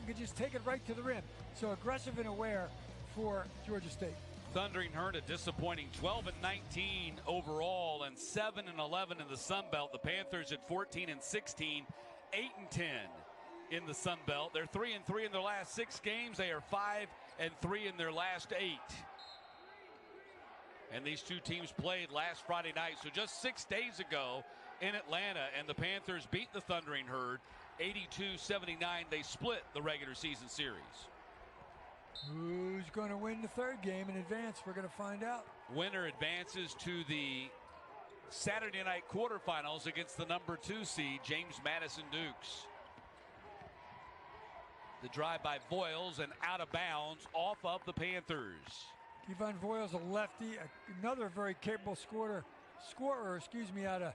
and could just take it right to the rim. So aggressive and aware for Georgia State. Thundering Herd a disappointing 12-19 overall and 7-11 in the Sun Belt. The Panthers at 14-16, 8-10 in the Sun Belt. They're 3-3 in their last 6 games. They are 5-3 in their last 8. And these two teams played last Friday night, so just 6 days ago in Atlanta, and the Panthers beat the Thundering Herd 82-79. They split the regular season series. Who's going to win the third game in advance? We're going to find out. Winner advances to the Saturday night quarterfinals against the number 2 seed, James Madison Dukes. The drive by Voiles and out of bounds off of the Panthers. Yvonne Voiles, a lefty, another very capable scorer, out of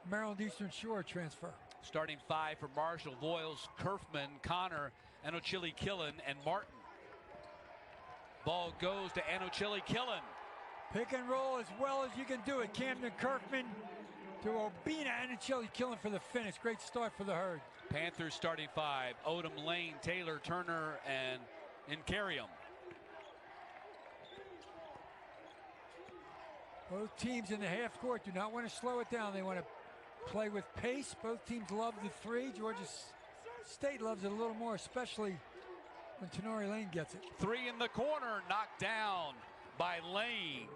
Maryland Eastern Shore transfer. Starting 5 for Marshall: Voiles, Curfman, Connor, Anochili Killen, and Martin. Ball goes to Anochili Killen. Pick and roll as well as you can do it. Kamdyn Curfman to Obina Anochili Killen for the finish. Great start for the Herd. Panthers starting 5: Odom, Lane, Taylor, Turner, and Incarium. Both teams in the half court do not want to slow it down. They want to play with pace. Both teams love the 3. Georgia State loves it a little more, especially when Tenori Lane gets it. 3 in the corner, knocked down by Lane.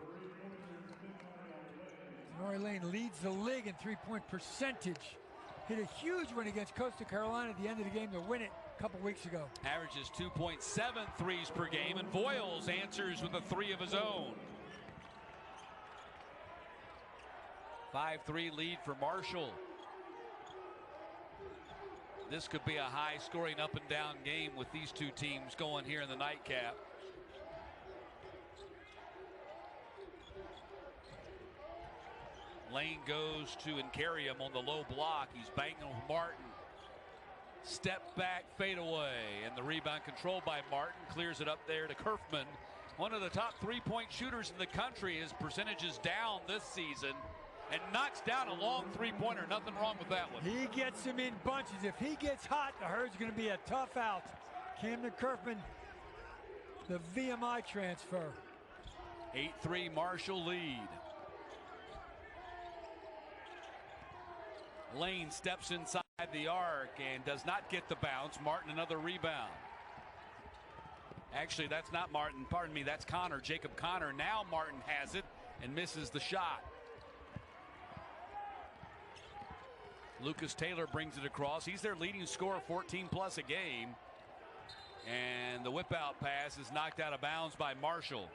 Tenori Lane leads the league in three-point percentage. Hit a huge one against Coastal Carolina at the end of the game to win it a couple weeks ago. Averages 2.7 threes per game, and Voiles answers with a 3 of his own. 5-3 lead for Marshall. This could be a high-scoring up-and-down game with these two teams going here in the nightcap. Lane goes to Incarium on the low block. He's banging with Martin. Step back, fade away, and the rebound controlled by Martin. Clears it up there to Curfman. One of the top 3-point shooters in the country. His percentage is down this season. And knocks down a long three-pointer. Nothing wrong with that one. He gets him in bunches. If he gets hot, the Herd's going to be a tough out. Kamdyn Curfman, the VMI transfer. 8-3 Marshall lead. Lane steps inside the arc and does not get the bounce. Martin, another rebound. Actually, that's not Martin. Pardon me, that's Connor. Jacob Connor. Now Martin has it and misses the shot. Lucas Taylor brings it across. He's their leading scorer, 14+ a game. And the whip-out pass is knocked out of bounds by Marshall.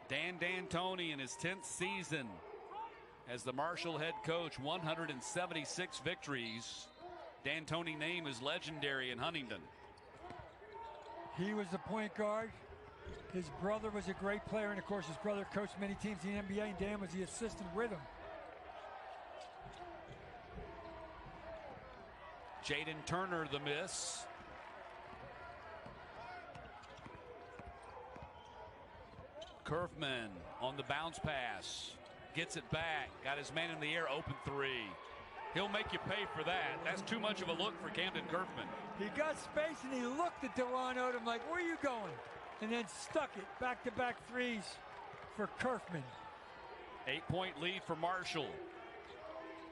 Dan D'Antoni in his 10th season as the Marshall head coach, 176 victories. D'Antoni's name is legendary in Huntington. He was the point guard. His brother was a great player, and of course his brother coached many teams in the NBA, and Dan was the assistant with him. Jaden Turner the miss. Curfman on the bounce pass. Gets it back. Got his man in the air, open 3. He'll make you pay for that. That's too much of a look for Kamdyn Curfman. He got space and he looked at Dewan Odom like, where are you going? And then stuck it. Back-to-back threes for Curfman. 8-point lead for Marshall.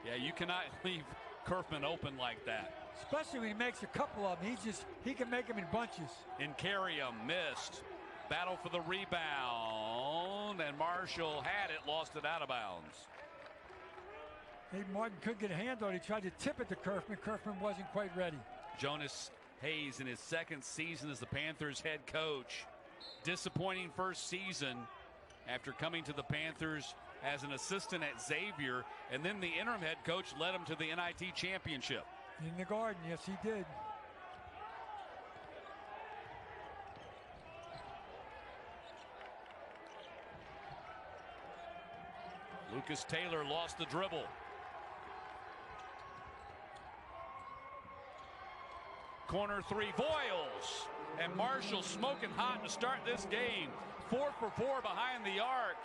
Yeah, you cannot leave Curfman open like that. Especially when he makes a couple of them. He can make them in bunches. Incarium missed. Battle for the rebound, and Marshall had it, lost it out of bounds. Hey, Martin couldn't get a hand on it. He tried to tip it to Curfman. Curfman wasn't quite ready. Jonas Hayes in his 2nd season as the Panthers head coach. Disappointing first season after coming to the Panthers as an assistant at Xavier, and then the interim head coach led him to the NIT championship. In the Garden, yes he did. Lucas Taylor lost the dribble. Corner 3, Voiles. And Marshall smoking hot to start this game. 4 for 4 behind the arc.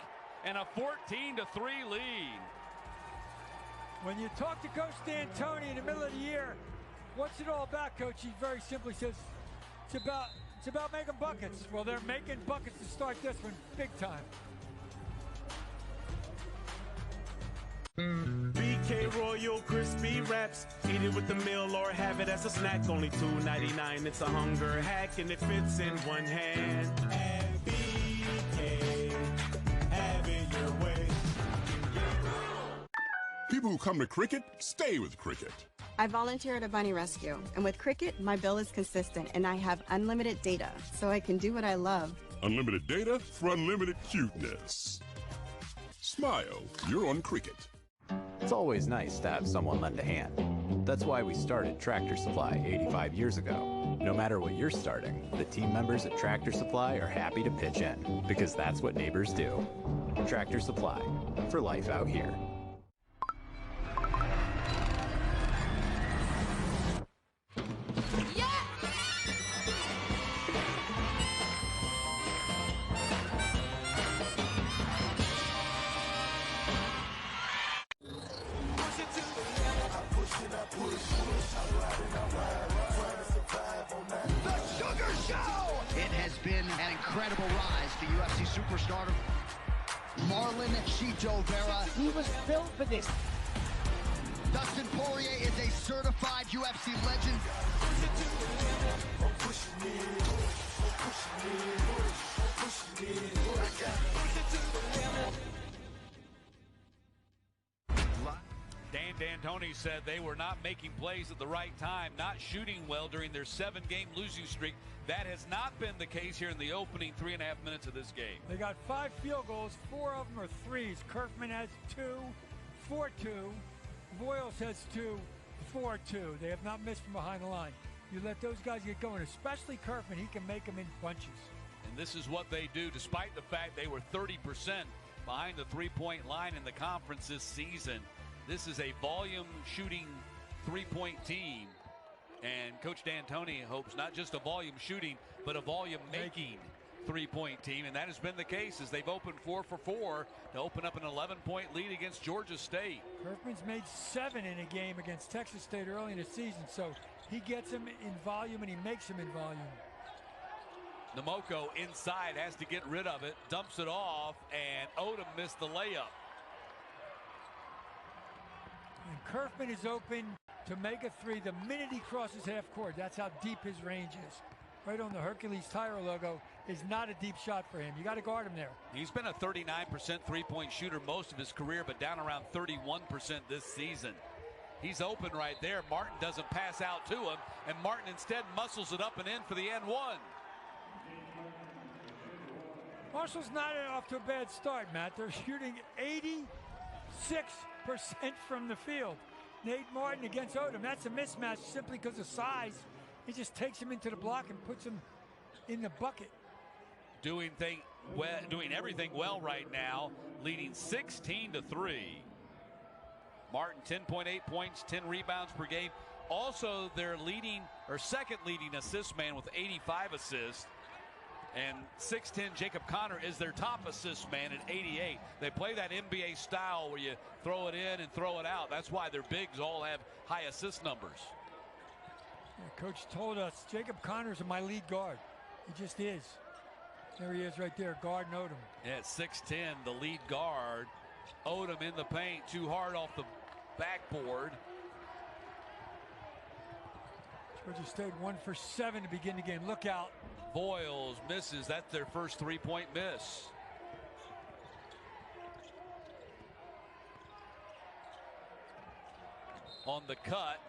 And a 14-3 lead. When you talk to Coach D'Antoni in the middle of the year, What's it all about, Coach? He very simply says, it's about making buckets. Well, they're making buckets to start this one big time. BK Royal Crispy Wraps. Eat it with the meal or have it as a snack. Only $2.99. It's a hunger hack and it fits in one hand. And BK, have it your way. People who come to Cricket stay with Cricket. I volunteer at a bunny rescue, and with Cricket, my bill is consistent, and I have unlimited data, so I can do what I love. Unlimited data for unlimited cuteness. Smile, you're on Cricket. It's always nice to have someone lend a hand. That's why we started Tractor Supply 85 years ago. No matter what you're starting, the team members at Tractor Supply are happy to pitch in, because that's what neighbors do. Tractor Supply, for life out here. Incredible rise to UFC superstar Marlon Chito Vera. He was built for this. Dustin Poirier is a certified UFC legend. Dan D'Antoni said they were not making plays at the right time, not shooting well during their 7-game losing streak. That has not been the case here in the opening 3.5 minutes of this game. They got 5 field goals, 4 of them are threes. Curfman has 2, 4-2. Voiles has 2, 4-2. They have not missed from behind the line. You let those guys get going, especially Curfman. He can make them in bunches. And this is what they do, despite the fact they were 30% behind the three-point line in the conference this season. This is a volume shooting three-point team. And Coach D'Antoni hopes not just a volume shooting, but a volume making three-point team. And that has been the case as they've opened 4 for 4 to open up an 11-point lead against Georgia State. Curfman's made 7 in a game against Texas State early in the season. So he gets them in volume and he makes them in volume. Namoko inside has to get rid of it, dumps it off, and Odom missed the layup. And Curfman is open to make a 3 the minute he crosses half court. That's how deep his range is. Right on the Hercules Tire logo is not a deep shot for him. You got to guard him there. He's been a 39% three-point shooter most of his career, but down around 31% this season. He's open right there. Martin doesn't pass out to him, and Martin instead muscles it up and in for the N1. Marshall's not off to a bad start, Matt. They're shooting 86% from the field. Nate Martin against Odom. That's a mismatch simply because of size. He just takes him into the block and puts him in the bucket. Doing everything well right now, leading 16-3. Martin 10.8 points, 10 rebounds per game. Also their second leading assist man with 85 assists. And 6'10" Jacob Connor is their top assist man at 88. They play that NBA style where you throw it in and throw it out. That's why their bigs all have high assist numbers. Yeah, Coach told us Jacob Connor's my lead guard. He just is. There he is right there, guarding Odom. Yeah, at 6'10", the lead guard. Odom in the paint, too hard off the backboard. Georgia State 1 for 7 to begin the game. Look out. Voiles misses. That's their first three-point miss. On the cut,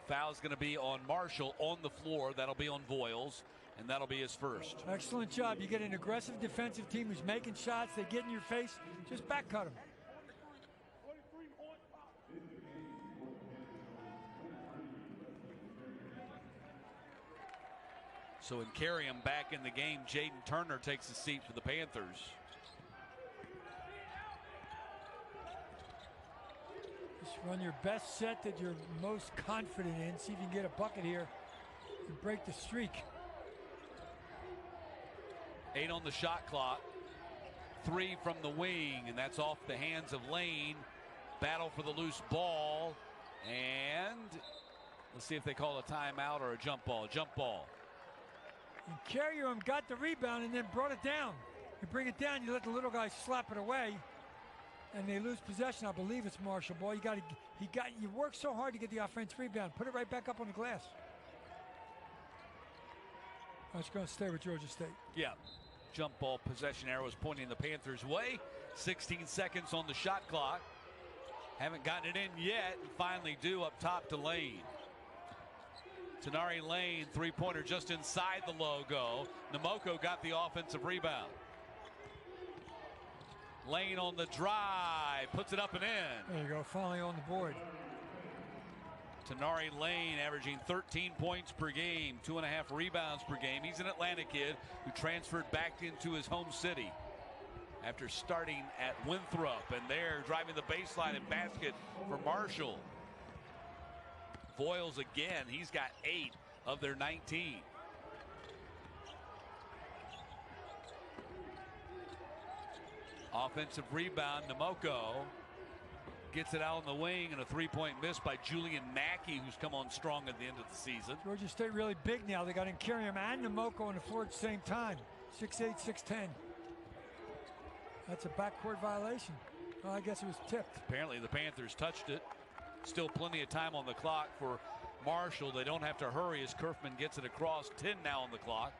foul's going to be on Marshall on the floor. That'll be on Voiles, and that'll be his first. Excellent job. You get an aggressive defensive team who's making shots. They get in your face. Just back cut them. So in carry him back in the game, Jaden Turner takes a seat for the Panthers. Just run your best set that you're most confident in. See if you can get a bucket here and break the streak. 8 on the shot clock. 3 from the wing, and that's off the hands of Lane. Battle for the loose ball, and Let's see if they call a timeout or a jump ball. Jump ball. And Carrier got the rebound and then brought it down. You bring it down, you let the little guy slap it away, and they lose possession. I believe it's Marshall ball. You work so hard to get the offensive rebound. Put it right back up on the glass. Oh, it's going to stay with Georgia State. Yeah. Jump ball possession arrow is pointing the Panthers' way. 16 seconds on the shot clock. Haven't gotten it in yet, and finally do up top to Lane. Tenari Lane, three-pointer just inside the logo. Namoko got the offensive rebound. Lane on the drive, puts it up and in. There you go, finally on the board. Tenari Lane averaging 13 points per game, 2.5 rebounds per game. He's an Atlanta kid who transferred back into his home city after starting at Winthrop, and there driving the baseline and basket for Marshall. Voiles again, he's got 8 of their 19. Offensive rebound, Namoko gets it out on the wing, and a three-point miss by Julian Mackey, who's come on strong at the end of the season. Georgia State really big now. They got Nkariam and Namoko on the floor at the same time. 6'8", 6'10". That's a backcourt violation. Well, I guess it was tipped. Apparently the Panthers touched it. Still plenty of time on the clock for Marshall. They don't have to hurry as Curfman gets it across. 10 now on the clock.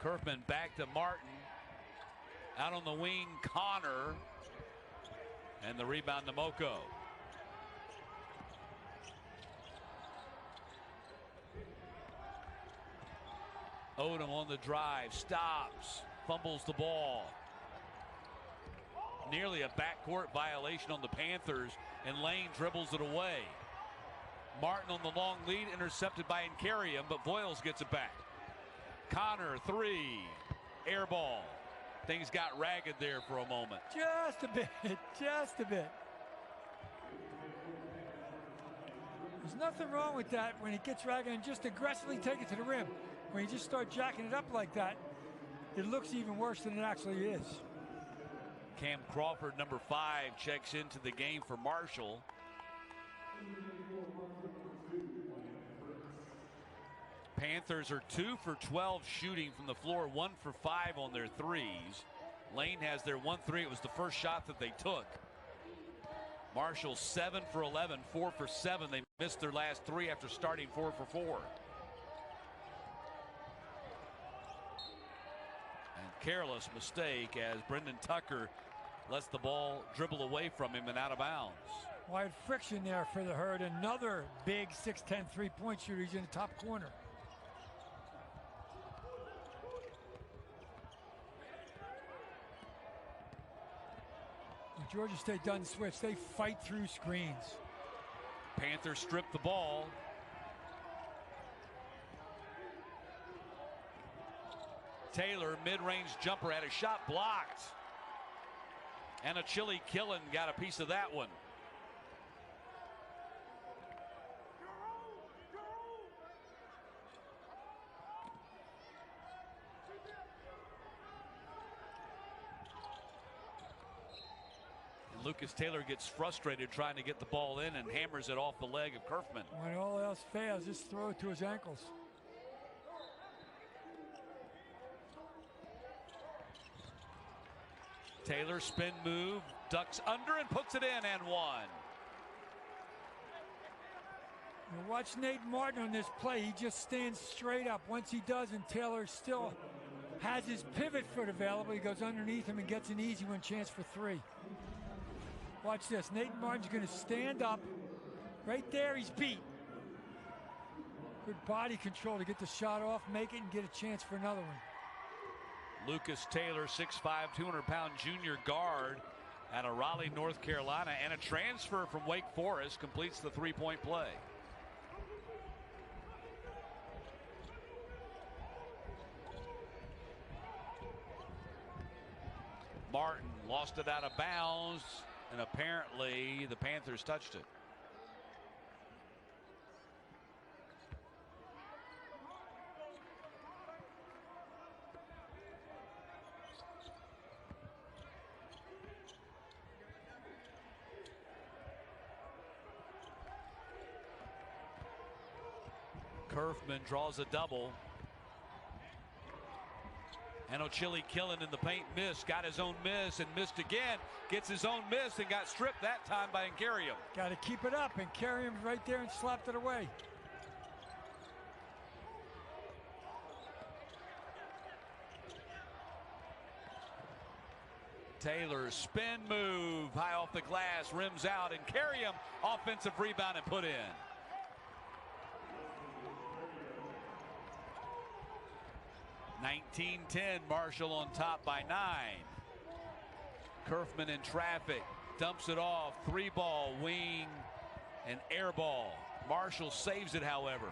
Curfman back to Martin. Out on the wing, Connor. And the rebound to Moko. Odom on the drive, stops, fumbles the ball. Nearly a backcourt violation on the Panthers, and Lane dribbles it away. Martin on the long lead, intercepted by Nkariam, but Voiles gets it back. Connor, three, air ball. Things got ragged there for a moment. Just a bit, just a bit. There's nothing wrong with that when it gets ragged, and just aggressively take it to the rim. When you just start jacking it up like that, it looks even worse than it actually is. Cam Crawford, number 5, checks into the game for Marshall. Panthers are 2 for 12 shooting from the floor, 1 for 5 on their threes. Lane has their 1-3. It was the first shot that they took. Marshall 7 for 11, 4 for 7. They missed their last 3 after starting 4 for 4. And careless mistake as Brendan Tucker lets the ball dribble away from him and out of bounds. Wide friction there for the Herd. Another big 6'10" three-point shooter. He's in the top corner. Georgia State doesn't switch. They fight through screens. Panthers strip the ball. Taylor, mid-range jumper, had a shot blocked. And a Chili Killen got a piece of that one. Lucas Taylor gets frustrated trying to get the ball in and hammers it off the leg of Curfman. When all else fails, just throw it to his ankles. Taylor, spin move, ducks under and puts it in, and one. You watch Nate Martin on this play. He just stands straight up. Once he does, and Taylor still has his pivot foot available, he goes underneath him and gets an easy one chance for 3. Watch this. Nate Martin's going to stand up. Right there, he's beat. Good body control to get the shot off, make it, and get a chance for another one. Lucas Taylor, 6'5", 200-pound junior guard out of Raleigh, North Carolina, and a transfer from Wake Forest, completes the three-point play. Martin lost it out of bounds, and apparently the Panthers touched it. Curfman draws a double. And Ochili killing in the paint, missed, got his own miss and missed again. Gets his own miss and got stripped that time by Nkariam. Got to keep it up, and Nkariam's right there and slapped it away. Taylor, spin move, high off the glass, rims out, and Nkariam, offensive rebound and put in. (19-10), Marshall on top by 9. Curfman in traffic, dumps it off, 3-ball, wing, and air ball. Marshall saves it, however.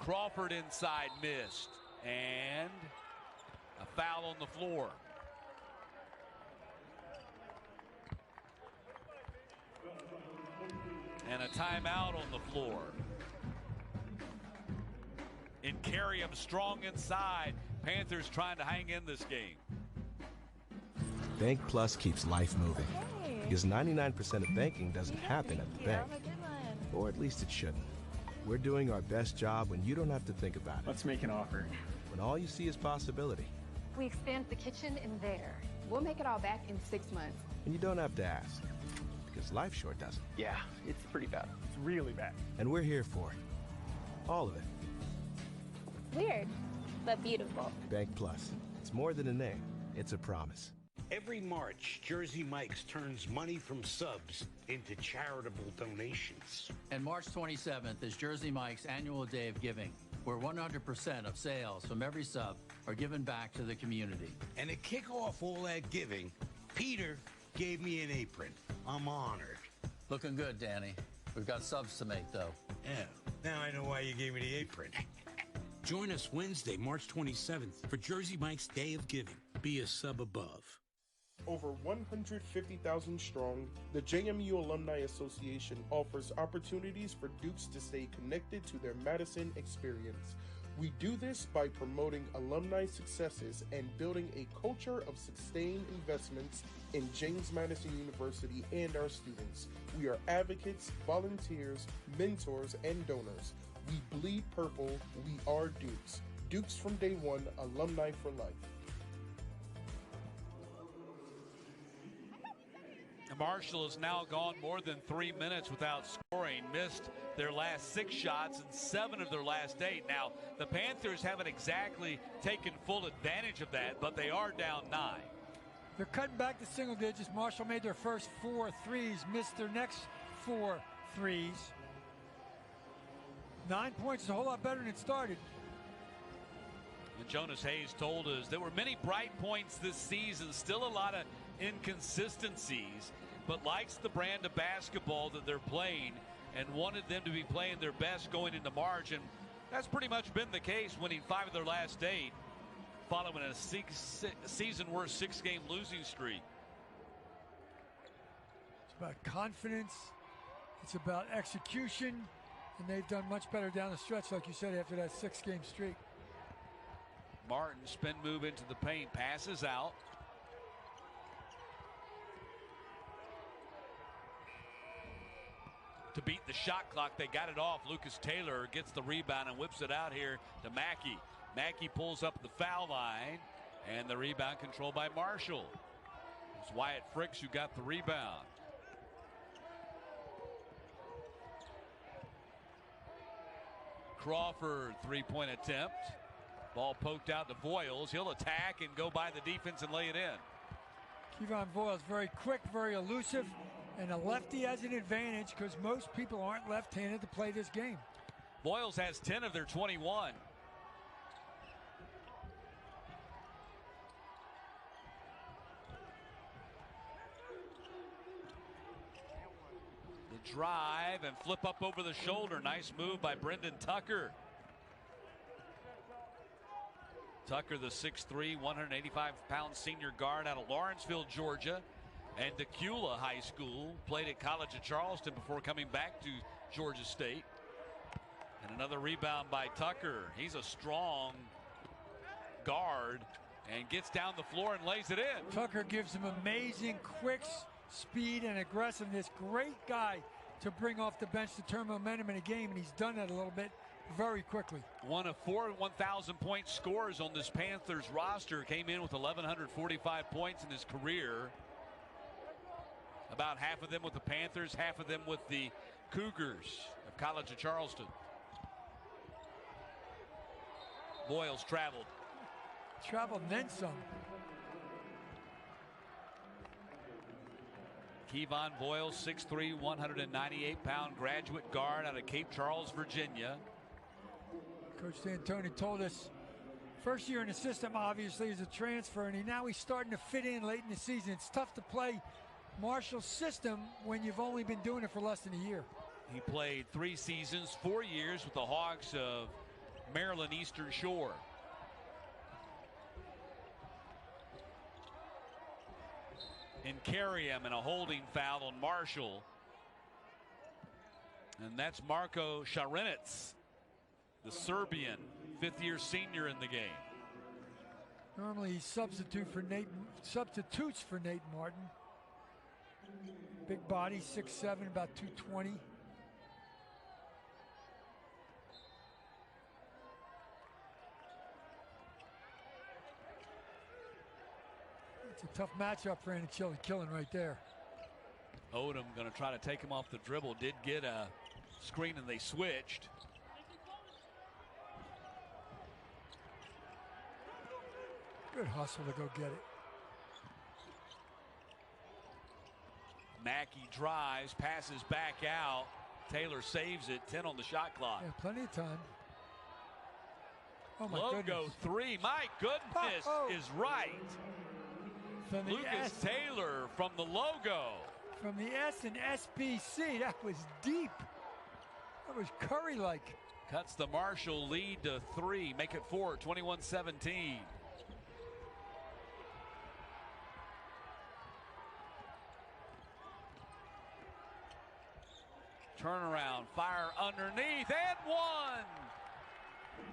Crawford inside, missed, and a foul on the floor. And a timeout on the floor. Nkariam strong inside. Panthers trying to hang in this game. Bank Plus keeps life moving. Because 99% of banking doesn't happen at the bank. Or at least it shouldn't. We're doing our best job when you don't have to think about it. Let's make an offer. When all you see is possibility. We expand the kitchen in there. We'll make it all back in 6 months. And you don't have to ask. Because life sure doesn't. Yeah, it's pretty bad. It's really bad. And we're here for it. All of it. Weird, but beautiful. Bank Plus. It's more than a name. It's a promise. Every March, Jersey Mike's turns money from subs into charitable donations. And March 27th is Jersey Mike's annual day of giving, where 100% of sales from every sub are given back to the community. And to kick off all that giving, Peter gave me an apron. I'm honored. Looking good, Danny. We've got subs to make, though. Yeah, now I know why you gave me the apron. Join us Wednesday, March 27th for Jersey Mike's Day of Giving. Be a sub above. Over 150,000 strong, the JMU Alumni Association offers opportunities for Dukes to stay connected to their Madison experience. We do this by promoting alumni successes and building a culture of sustained investments in James Madison University and our students. We are advocates, volunteers, mentors, and donors. We bleed purple, we are Dukes. Dukes from day one, alumni for life. Marshall has now gone more than 3 minutes without scoring, missed their last 6 shots and 7 of their last 8. Now, the Panthers haven't exactly taken full advantage of that, but they are down 9. They're cutting back to single digits. Marshall made their first 4 threes, missed their next 4 threes. 9 points is a whole lot better than it started. And Jonas Hayes told us there were many bright points this season, still a lot of inconsistencies, but likes the brand of basketball that they're playing and wanted them to be playing their best going into March. And that's pretty much been the case, winning 5 of their last 8, following a season-worst 6-game losing streak. It's about confidence. It's about execution. And they've done much better down the stretch, like you said, after that 6-game streak. Martin, spin move into the paint, passes out. To beat the shot clock, they got it off. Lucas Taylor gets the rebound and whips it out here to Mackey. Mackey pulls up the foul line, and the rebound controlled by Marshall. It's Wyatt Fricks who got the rebound. Crawford, 3-point attempt. Ball poked out to Voiles. He'll attack and go by the defense and lay it in. Kevon Voiles very quick, very elusive, and a lefty has an advantage because most people aren't left-handed to play this game. Voiles has 10 of their 21. The drive and flip up over the shoulder. Nice move by Brendan Tucker. Tucker, the 6'3", 185-pound senior guard out of Lawrenceville, Georgia, and Decula High School. Played at College of Charleston before coming back to Georgia State. And another rebound by Tucker. He's a strong guard and gets down the floor and lays it in. Tucker gives him amazing quick speed and aggressiveness. Great guy to bring off the bench to turn momentum in a game, and he's done that a little bit very quickly. One of 4 1,000-point scorers on this Panthers roster. Came in with 1,145 points in his career. About half of them with the Panthers, half of them with the Cougars of College of Charleston. Boyles traveled. Traveled and then some. Kevon Boyles, 6'3", 198-pound graduate guard out of Cape Charles, Virginia. Coach D'Antoni told us first year in the system, obviously, is a transfer, and now he's starting to fit in late in the season. It's tough to play Marshall's system when you've only been doing it for less than a year. He played 3 seasons, 4 years with the Hawks of Maryland Eastern Shore. And carry him in a holding foul on Marshall. And that's Marko Šarinec, the Serbian, 5th-year senior in the game. Normally he substitutes for Nate Martin. Big body, 6'7", about 220. It's a tough matchup for Anichili Killen right there. Odom going to try to take him off the dribble. Did get a screen and they switched. Good hustle to go get it. Mackey drives, passes back out. Taylor saves it. 10 on the shot clock. Yeah, plenty of time. Oh my Logo goodness. 3. My goodness is right. From the Lucas Taylor from the logo. From the S and SBC, that was deep. That was Curry-like. Cuts the Marshall lead to 3. Make it 4, 21-17. Turnaround, fire underneath, and 1.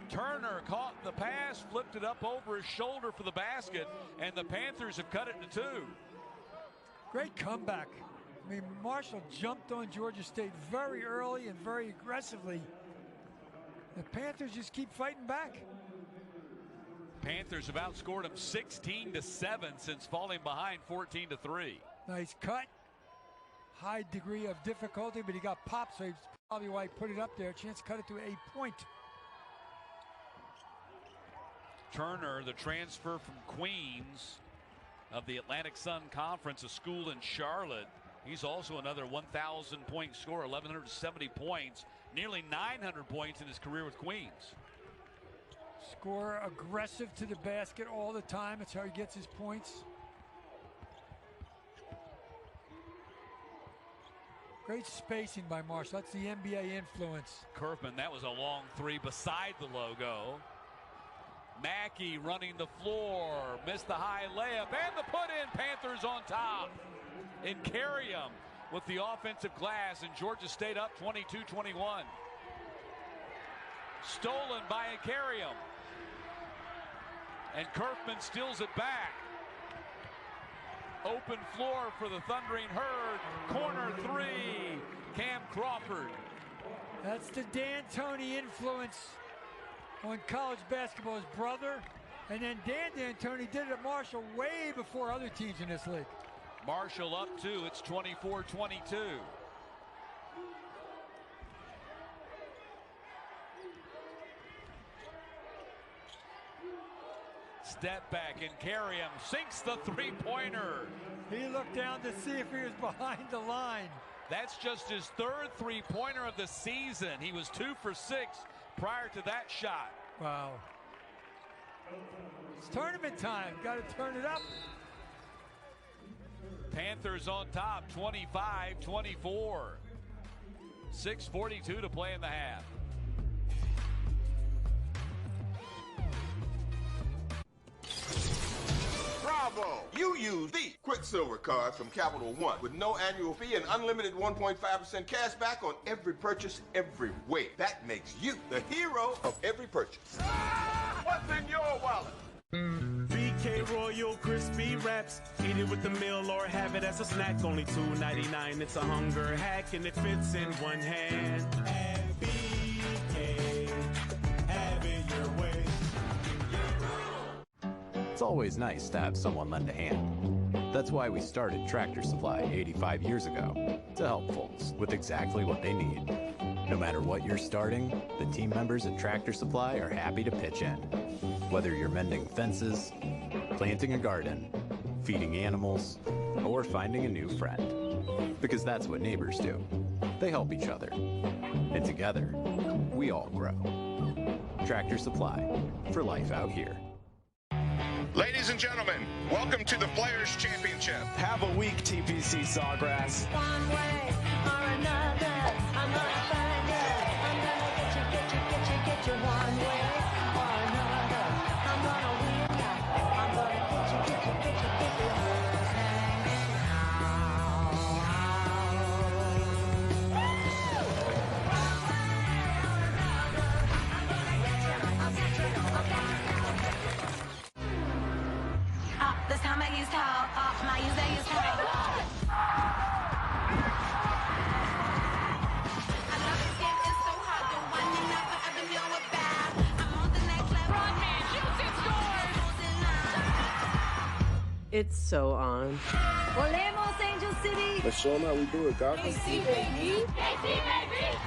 Turner caught the pass, flipped it up over his shoulder for the basket, and the Panthers have cut it to 2. Great comeback. I mean, Marshall jumped on Georgia State very early and very aggressively. The Panthers just keep fighting back. Panthers have outscored them 16-7 since falling behind 14-3. Nice cut. High degree of difficulty, but he got popped, so he's probably why he put it up there. Chance to cut it to a point. Turner, the transfer from Queens of the Atlantic Sun Conference, a school in Charlotte. He's also another 1,000-point scorer, 1,170 points, nearly 900 points in his career with Queens. Scorer aggressive to the basket all the time. That's how he gets his points. Great spacing by Marshall. That's the NBA influence. Curfman, that was a long 3 beside the logo. Mackey running the floor, missed the high layup, and the put-in. Panthers on top. And carry him with the offensive glass, and Georgia State up 22-21. Stolen by Incarium. And Curfman steals it back. Open floor for the Thundering Herd. Corner 3. Cam Crawford. That's the D'Antoni influence on college basketball. His brother, and then Dan D'Antoni did it at Marshall way before other teams in this league. Marshall up 2. It's 24-22. Step back and carry him. Sinks the 3-pointer. He looked down to see if he was behind the line. That's just his 3rd 3-pointer of the season. He was 2 for 6 prior to that shot. Wow. It's tournament time. Got to turn it up. Panthers on top, 25-24. 6:42 to play in the half. Bravo! You use the Quicksilver card from Capital One with no annual fee and unlimited 1.5% cash back on every purchase, every way. That makes you the hero of every purchase. What's in your wallet? Be BK Royal Crispy Wraps. Eat it with the meal or have it as a snack. Only $2.99. It's a hunger hack and it fits in one hand. And BK, have it your way. It's always nice to have someone lend a hand. That's why we started Tractor Supply 85 years ago, to help folks with exactly what they need. No matter what you're starting, the team members at Tractor Supply are happy to pitch in. Whether you're mending fences, planting a garden, feeding animals, or finding a new friend. Because that's what neighbors do. They help each other. And together, we all grow. Tractor Supply, for life out here. Ladies and gentlemen, welcome to the Players' Championship. Have a week, TPC Sawgrass. One way or another, I'm gonna find you. I'm gonna get you one way or another. I'm gonna win ya. I'm gonna get you. This time I used help. My user used help. I love the skin, it's so hot. The one you never ever know about. I'm on the next level. Rodman shoots and scores. It's so on. Volemos, Angel City. Let's show them how we do it, guys. KC, baby. KC, baby.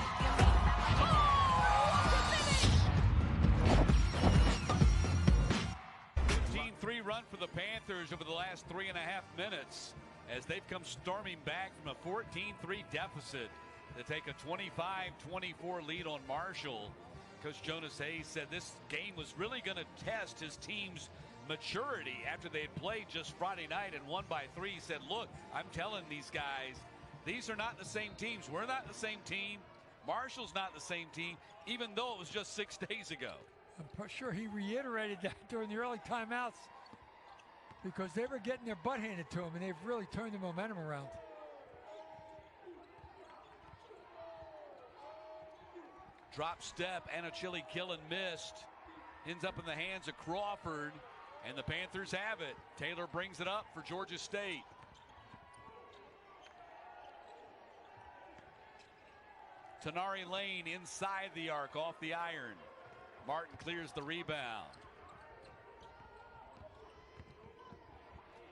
15-3 run for the Panthers over the last 3.5 minutes as they've come storming back from a 14-3 deficit to take a 25-24 lead on Marshall. Coach Jonas Hayes said this game was really going to test his team's maturity after they had played just Friday night and won by 3. He said, look, I'm telling these guys, these are not the same teams. We're not the same team. Marshall's not the same team, even though it was just 6 days ago. I'm sure he reiterated that during the early timeouts because they were getting their butt handed to them, and they've really turned the momentum around. Drop step and a chili kill and missed. Ends up in the hands of Crawford, and the Panthers have it. Taylor brings it up for Georgia State. Tenari Lane inside the arc off the iron. Martin clears the rebound.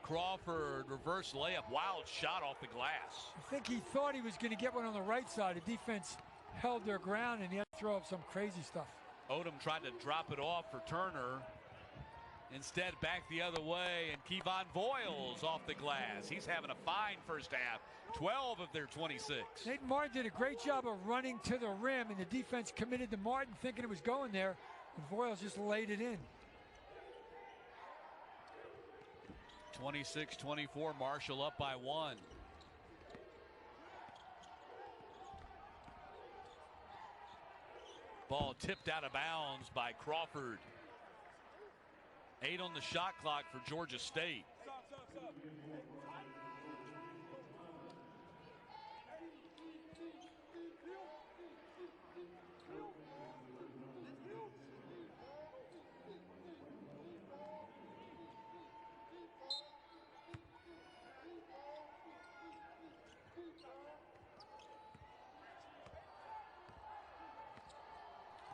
Crawford reverse layup, wild shot off the glass. I think he thought he was going to get one on the right side. The defense held their ground, and he had to throw up some crazy stuff. Odom tried to drop it off for Turner. Instead, back the other way, and Kevon Voiles off the glass. He's having a fine first half. 12 of their 26. Nate Martin did a great job of running to the rim, and the defense committed to Martin thinking it was going there, and Voiles just laid it in. 26-24, Marshall up by 1. Ball tipped out of bounds by Crawford. 8 on the shot clock for Georgia State.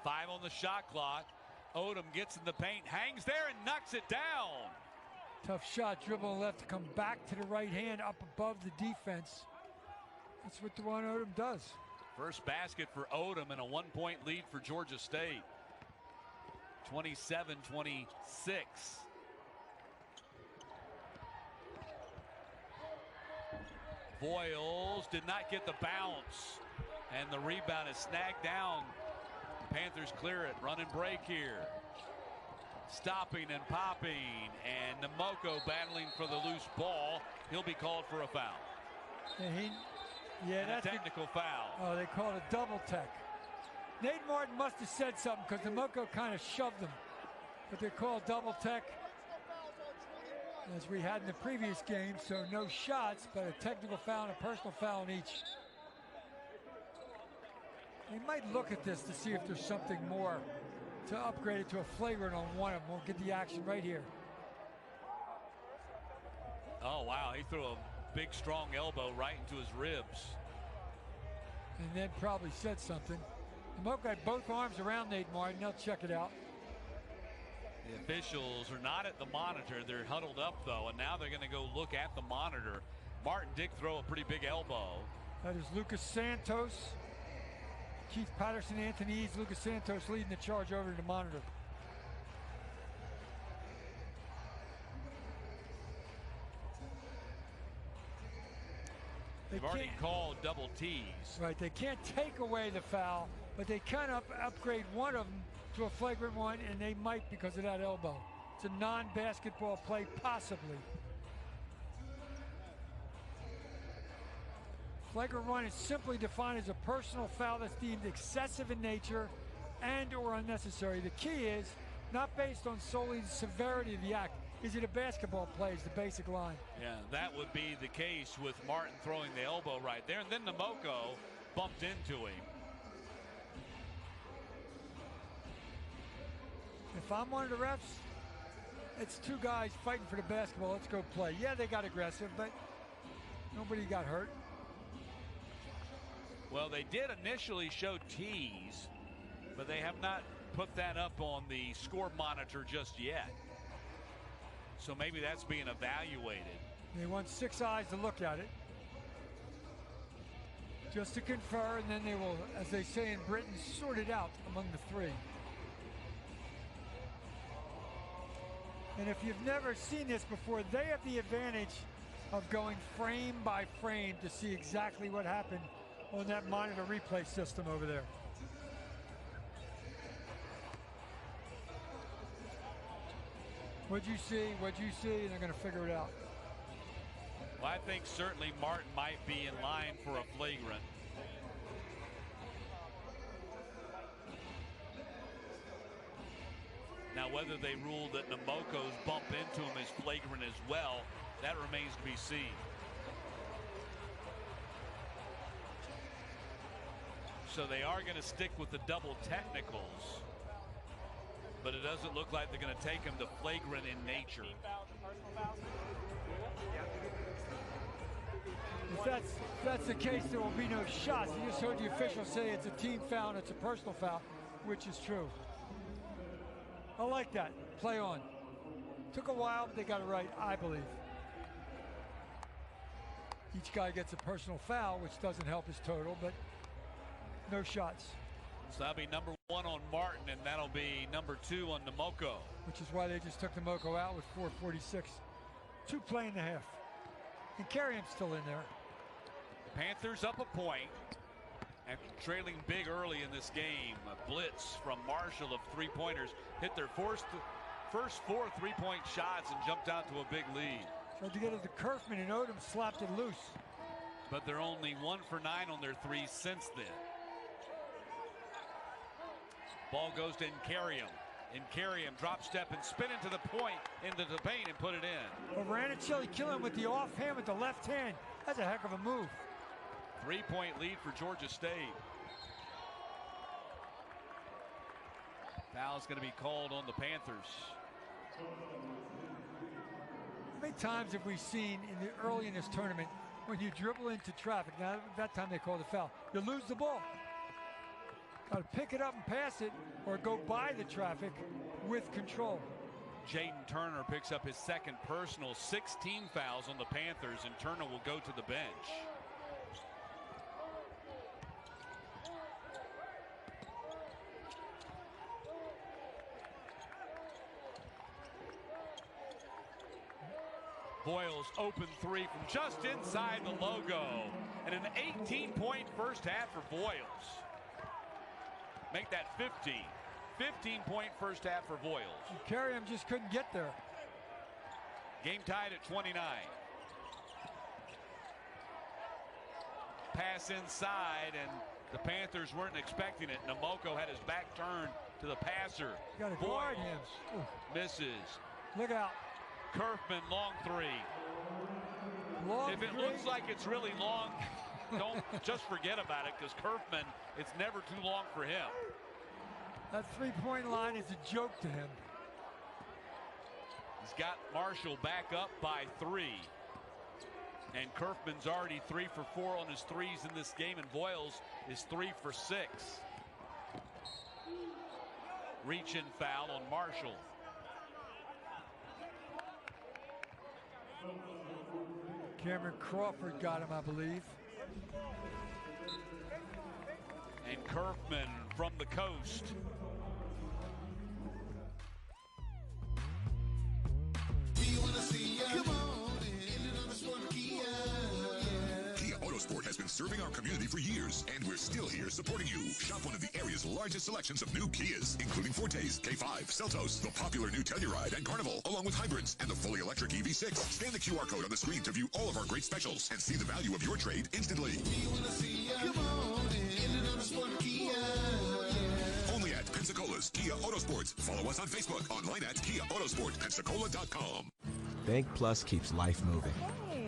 Five on the shot clock. Odom gets in the paint, hangs there, and knocks it down. Tough shot, dribble left to come back to the right hand, up above the defense. That's what DeJuan Odom does. First basket for Odom and a 1-point lead for Georgia State. 27-26. Voiles did not get the bounce, and the rebound is snagged down. Panthers clear it, run and break here. Stopping and popping, and Namoko battling for the loose ball. He'll be called for a foul. That's a technical foul. Oh, they called a double tech. Nate Martin must have said something because Namoko kind of shoved him. But they called double tech, as we had in the previous game, so no shots, but a technical foul and a personal foul in each. They might look at this to see if there's something more to upgrade it to a flagrant on one of them. We'll get the action right here. Oh, wow. He threw a big, strong elbow right into his ribs. And then probably said something. Namoka had both arms around Nate Martin. They'll check it out. The officials are not at the monitor. They're huddled up, though, and now they're going to go look at the monitor. Martin did throw a pretty big elbow. That is Lucas Santos, Keith Patterson, Anthony Eads, Lucas Santos leading the charge over to the monitor. They've already called double T's. Right, they can't take away the foul, but they can upgrade one of them to a flagrant one, and they might because of that elbow. It's a non-basketball play, possibly. Flagrant one is simply defined as a personal foul that's deemed excessive in nature and or unnecessary. The key is not based on solely the severity of the act. Is it a basketball play is the basic line. Yeah, that would be the case with Martin throwing the elbow right there, and then Namoko bumped into him. If I'm one of the refs, it's two guys fighting for the basketball. Let's go play. Yeah, they got aggressive, but nobody got hurt. Well, they did initially show T's, but they have not put that up on the score monitor just yet. So maybe that's being evaluated. They want 6 eyes to look at it, just to confer, and then they will, as they say in Britain, sort it out among the 3. And if you've never seen this before, they have the advantage of going frame by frame to see exactly what happened on that monitor replay system over there. What'd you see? What'd you see? And they're going to figure it out. Well, I think certainly Martin might be in line for a flagrant. Now, whether they rule that Namoko's bump into him is flagrant as well, that remains to be seen. So they are going to stick with the double technicals, but it doesn't look like they're going to take him to flagrant in nature. If that's the case, there will be no shots. You just heard the official say it's a team foul and it's a personal foul, which is true. I like that. Play on. Took a while, but they got it right, I believe. Each guy gets a personal foul, which doesn't help his total, but no shots. So that'll be number 1 on Martin, and that'll be number 2 on Namoko. Which is why they just took Namoko out with 4:46. 2 play and a half. And Carriam's still in there. Panthers up a point and trailing big early in this game. A blitz from Marshall of 3-pointers. Hit their first 4 3-point shots and jumped out to a big lead. Tried to get it to Curfman, and Odom slapped it loose. But they're only 1 for 9 on their 3 since then. Ball goes to Incarium. Incarium drop step and spin into the point, into the paint, and put it in. But Ranachilli killing with the offhand with the left hand. That's a heck of a move. 3-point lead for Georgia State. Foul's going to be called on the Panthers. How many times have we seen early in this tournament when you dribble into traffic? Now, that time they called a foul. You lose the ball. Got to pick it up and pass it, or go by the traffic with control. Jaden Turner picks up his 2nd personal. 16 fouls on the Panthers, and Turner will go to the bench. Boyle's open 3 from just inside the logo, and an 18-point first half for Boyles. Make that 15. 15-point first half for Boyles. Carriam just couldn't get there. Game tied at 29. Pass inside, and the Panthers weren't expecting it. Namoko had his back turned to the passer. Got to guard him. Misses. Look out. Curfman, long 3. Long if it 3. looks like it's really long, don't just forget about it, because Curfman, it's never too long for him. That 3-point line is a joke to him. He's got Marshall back up by 3. And Curfman's already 3 for 4 on his threes in this game, and Voiles is 3 for 6. Reach-in foul on Marshall. Cameron Crawford got him, I believe. And Curfman from the coast. Kia Autosport has been serving our community for years, and we're still here supporting you. Shop one of the area's largest selections of new Kias, including Fortes, K5, Seltos, the popular new Telluride and Carnival, along with hybrids and the fully electric EV6. Scan the QR code on the screen to view all of our great specials and see the value of your trade instantly. Only at Pensacola's Kia Autosports. Follow us on Facebook, online at KiaAutosport.Pensacola.com. Bank Plus keeps life moving.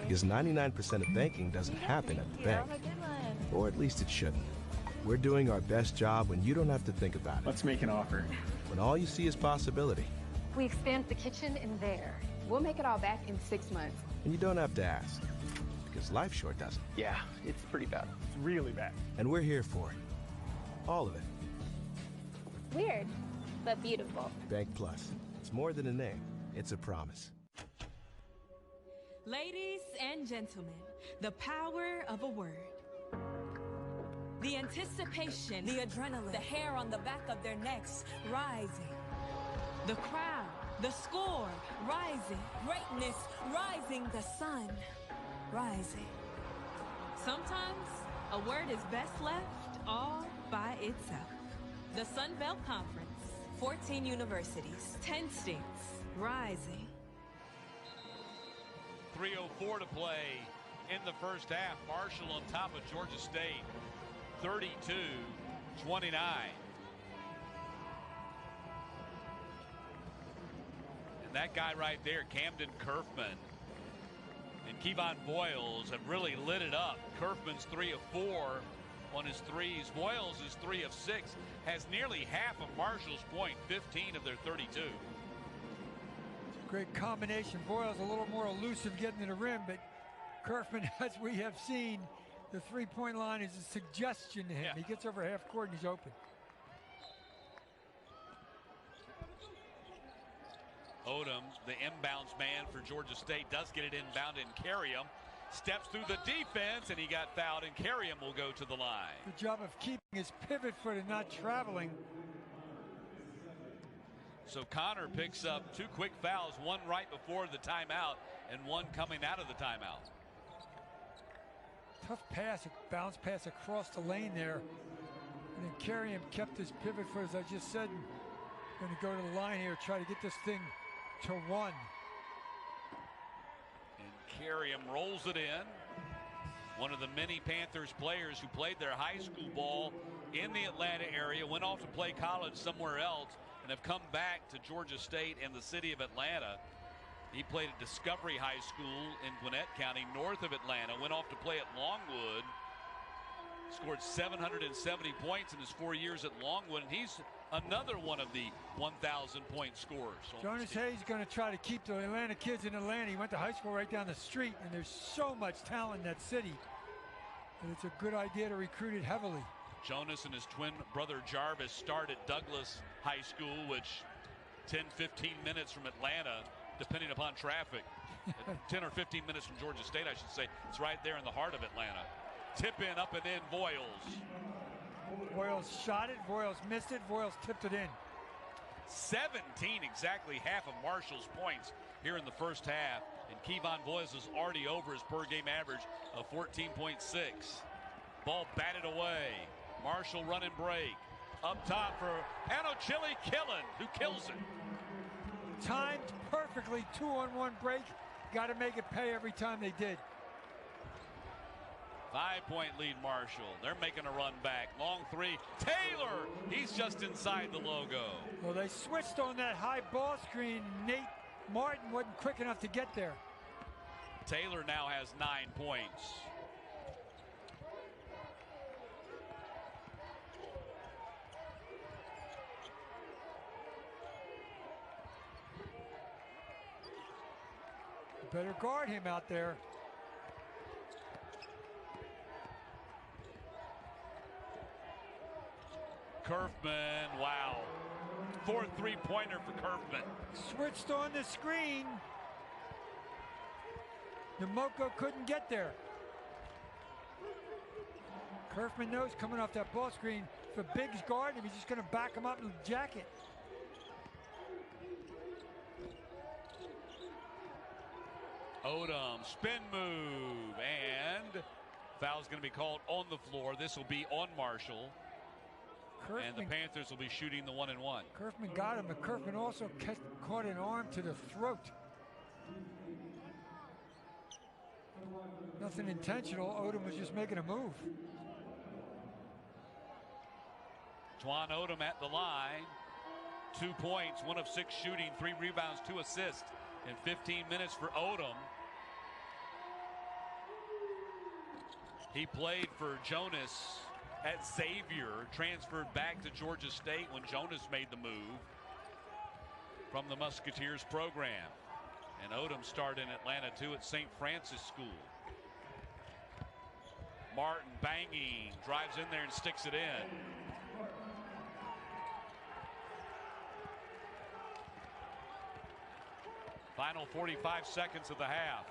Because 99% of banking doesn't happen at the bank. Or at least it shouldn't. We're doing our best job when you don't have to think about it. Let's make an offer. When all you see is possibility. We expand the kitchen in there. We'll make it all back in 6 months. And you don't have to ask. Because life sure doesn't. Yeah, it's pretty bad. It's really bad. And we're here for it. All of it. Weird, but beautiful. Bank Plus. It's more than a name. It's a promise. Ladies and gentlemen, the power of a word. The anticipation, the adrenaline, the hair on the back of their necks rising. The crowd, the score rising. Greatness rising, the sun rising. Sometimes a word is best left all by itself. The Sun Belt Conference, 14 universities, 10 states rising. 3:04 to play in the first half. Marshall on top of Georgia State, 32-29. And that guy right there, Kamdyn Curfman, and Kevon Voiles have really lit it up. Curfman's 3 of 4 on his threes. Voiles is 3 of 6, has nearly half of Marshall's point, 15 of their 32. Great combination. Voiles a little more elusive getting to the rim, but Curfman, as we have seen, the three-point line is a suggestion to him. Yeah. He gets over half court and he's open. Odom, the inbounds man for Georgia State, does get it inbound, and Carrium steps through the defense, and he got fouled, and Carrium will go to the line. Good job of keeping his pivot foot and not traveling. So Connor picks up 2 quick fouls, one right before the timeout and one coming out of the timeout. Tough pass, a bounce pass across the lane there. And then Carrium kept his pivot foot, as I just said. Going to go to the line here, try to get this thing to 1. And Carrium rolls it in. One of the many Panthers players who played their high school ball in the Atlanta area, went off to play college somewhere else, and have come back to Georgia State and the city of Atlanta. He played at Discovery High School in Gwinnett County, north of Atlanta, went off to play at Longwood, scored 770 points in his 4 years at Longwood, and he's another one of the 1,000-point scorers. Jonas Hayes is going to try to keep the Atlanta kids in Atlanta. He went to high school right down the street, and there's so much talent in that city. And it's a good idea to recruit it heavily. Jonas and his twin brother Jarvis start at Douglas High School, which 10-15 minutes from Atlanta, depending upon traffic. 10 or 15 minutes from Georgia State, I should say. It's right there in the heart of Atlanta. Tip in, up and in, Voiles. Voiles shot it, Voiles missed it, Voiles tipped it in. 17, exactly half of Marshall's points here in the first half. And Kevon Voiles is already over his per game average of 14.6. Ball batted away. Marshall run and break. Up top for Anochili Killen, who kills it. Timed perfectly, 2-on-1 break. Got to make it pay every time they did. 5-point lead Marshall. They're making a run back. Long three. Taylor, he's just inside the logo. Well, they switched on that high ball screen. Nate Martin wasn't quick enough to get there. Taylor now has 9 points. Better guard him out there. Curfman, wow. 4th three-pointer for Curfman. Switched on the screen. Demoko couldn't get there. Curfman knows coming off that ball screen, if a Biggs guard him, he's just going to back him up in the jacket. Odom, spin move, and foul's going to be called on the floor. This will be on Marshall. Curfman, and the Panthers will be shooting the 1-and-1. Curfman got him, but Curfman also caught an arm to the throat. Nothing intentional. Odom was just making a move. Juan Odom at the line. 2 points, 1 of 6 shooting, 3 rebounds, 2 assists in 15 minutes for Odom. He played for Jonas at Xavier, transferred back to Georgia State when Jonas made the move from the Musketeers program. And Odom started in Atlanta too at St. Francis School. Martin banging, drives in there and sticks it in. Final 45 seconds of the half.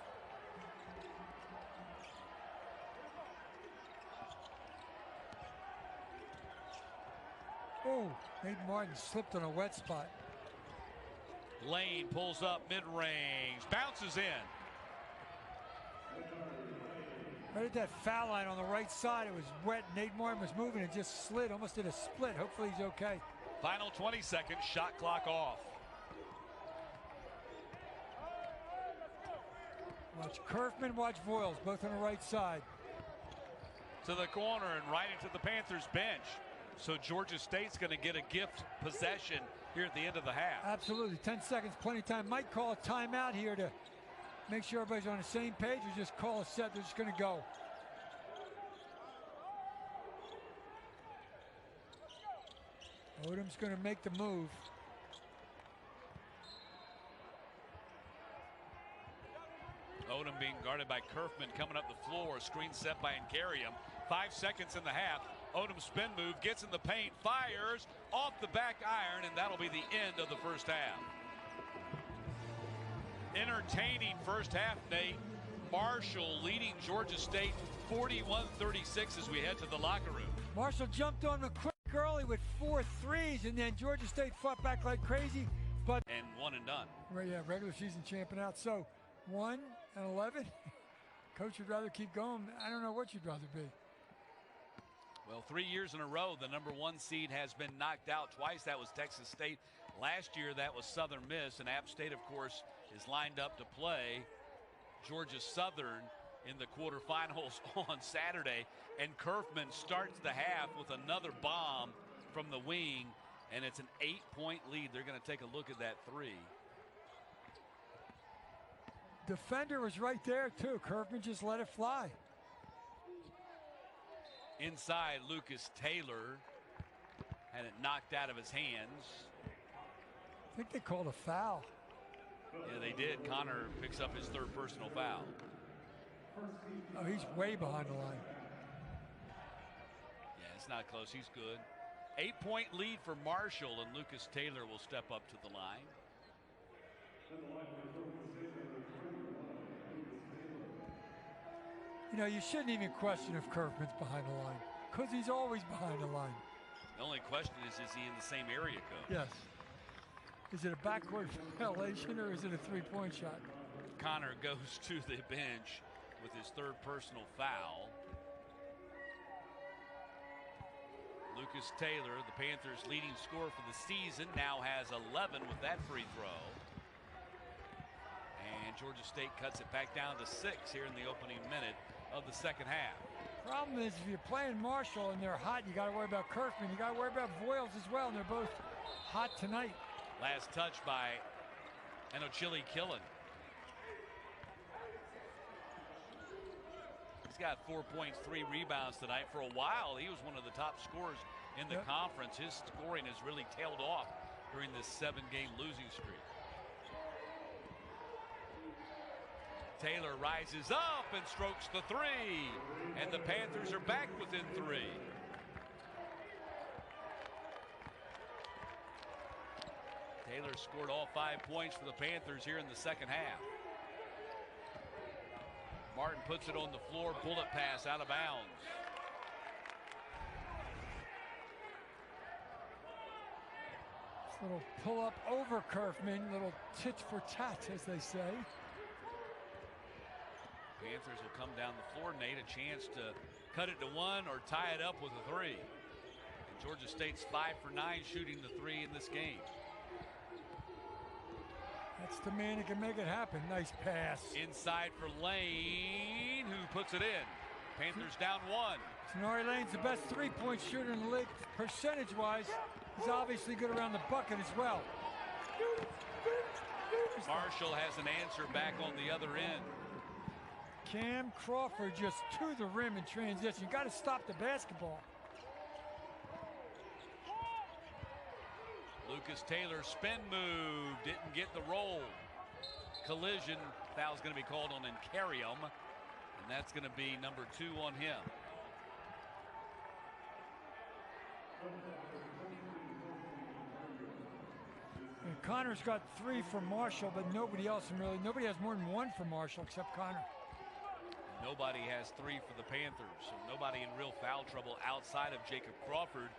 Oh, Nate Martin slipped on a wet spot. Lane pulls up mid-range, bounces in. Right at that foul line on the right side, it was wet. Nate Martin was moving and just slid, almost did a split. Hopefully he's okay. Final 20 seconds, shot clock off. Watch Curfman, watch Voiles, both on the right side. To the corner and right into the Panthers bench. So Georgia State's going to get a gift possession here at the end of the half. Absolutely, 10 seconds, plenty of time. Might call a timeout here to make sure everybody's on the same page, or just call a set. They're just going to go. Odom's going to make the move. Odom being guarded by Curfman, coming up the floor. Screen set by Nkariam. 5 seconds in the half. Odom spin move, gets in the paint, fires off the back iron, and that'll be the end of the first half. Entertaining first half, Nate. Marshall leading Georgia State 41-36 as we head to the locker room. Marshall jumped on the quick early with 4 threes, and then Georgia State fought back like crazy. But and one and done. Right, yeah, regular season champion out. So 1 and 11. Coach would rather keep going. I don't know what you'd rather be. Well, 3 years in a row, the #1 seed has been knocked out twice. That was Texas State. Last year, that was Southern Miss. And App State, of course, is lined up to play Georgia Southern in the quarterfinals on Saturday. And Curfman starts the half with another bomb from the wing. And it's an 8-point lead. They're going to take a look at that three. Defender was right there, too. Curfman just let it fly. Inside, Lucas Taylor had it knocked out of his hands. I think they called a foul. Yeah, they did. Connor picks up his 3rd personal foul. Oh, he's way behind the line. Yeah, it's not close. He's good. 8-point lead for Marshall, and Lucas Taylor will step up to the line. You know, you shouldn't even question if Curfman's behind the line, because he's always behind the line. The only question is he in the same area code? Yes. Is it a backcourt violation or is it a three-point shot? Connor goes to the bench with his 3rd personal foul. Lucas Taylor, the Panthers' leading scorer for the season, now has 11 with that free throw. And Georgia State cuts it back down to 6 here in the opening minute of the second half. Problem is, if you're playing Marshall and they're hot, you got to worry about Curfman. You got to worry about Voiles as well, and they're both hot tonight. Last touch by Enochili Killen. He's got 4 points, 3 rebounds tonight. For a while, he was one of the top scorers in the conference. His scoring has really tailed off during this 7-game losing streak. Taylor rises up and strokes the 3, and the Panthers are back within 3. Taylor scored all 5 points for the Panthers here in the second half. Martin puts it on the floor, bullet pass out of bounds. Little pull up over Curfman, little tit for tat, as they say. Panthers will come down the floor, Nate, a chance to cut it to 1 or tie it up with a 3. And Georgia State's 5 for 9 shooting the 3 in this game. That's the man who can make it happen. Nice pass. Inside for Lane, who puts it in. Panthers down 1. Tenari Lane's the best three-point shooter in the league percentage-wise. He's obviously good around the bucket as well. Marshall has an answer back on the other end. Cam Crawford just to the rim in transition. Got to stop the basketball. Lucas Taylor spin move, didn't get the roll. Collision, foul's going to be called on Incarium, and that's going to be number 2 on him. And Connor's got 3 for Marshall, but nobody else nobody has more than 1 for Marshall except Connor. Nobody has 3 for the Panthers, so nobody in real foul trouble outside of Jacob Crawford,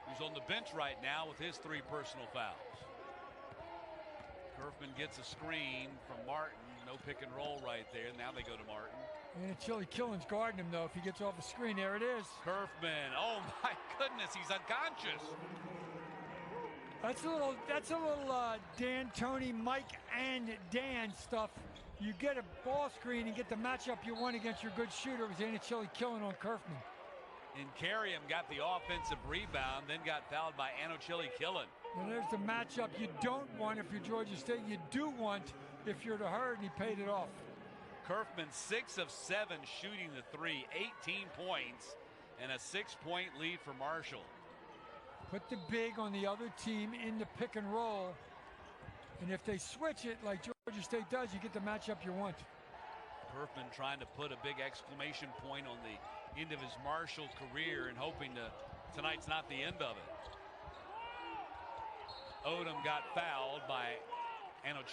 who's on the bench right now with his 3 personal fouls. Curfman gets a screen from Martin. No pick and roll right there. Now they go to Martin. And Chili Killen's guarding him, though, if he gets off the screen. There it is. Curfman. Oh, my goodness. He's unconscious. That's a little Dan, Tony, Mike, and Dan stuff. You get a ball screen and get the matchup you want against your good shooter. It was Chili Killen on Curfman. Incarium got the offensive rebound, then got fouled by Chili Killen. And there's the matchup you don't want if you're Georgia State. You do want if you're the Herd, and he paid it off. Curfman 6 of 7 shooting the 3, 18 points, and a 6-point lead for Marshall. Put the big on the other team in the pick and roll. And if they switch it like Georgia State does, you get the matchup you want. Curfman trying to put a big exclamation point on the end of his Marshall career and hoping tonight's not the end of it. Odom got fouled by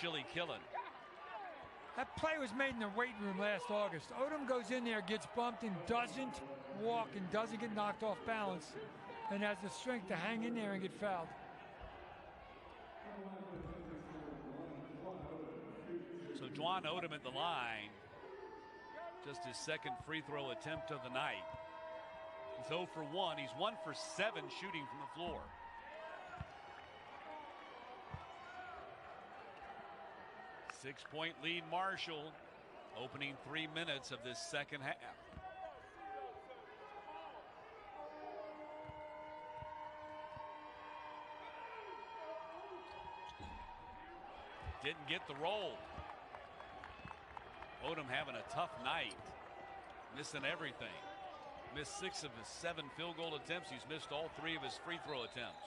Chili Killen. That play was made in the weight room last August. Odom goes in there, gets bumped, and doesn't walk and doesn't get knocked off balance, and has the strength to hang in there and get fouled. So Juan Odom at the line. Just his second free throw attempt of the night. He's 0 for 1. He's 1 for 7 shooting from the floor. Six-point lead Marshall, opening 3 minutes of this second half. Didn't get the roll. Odom having a tough night, missing everything. Missed 6 of his 7 field goal attempts. He's missed all 3 of his free throw attempts.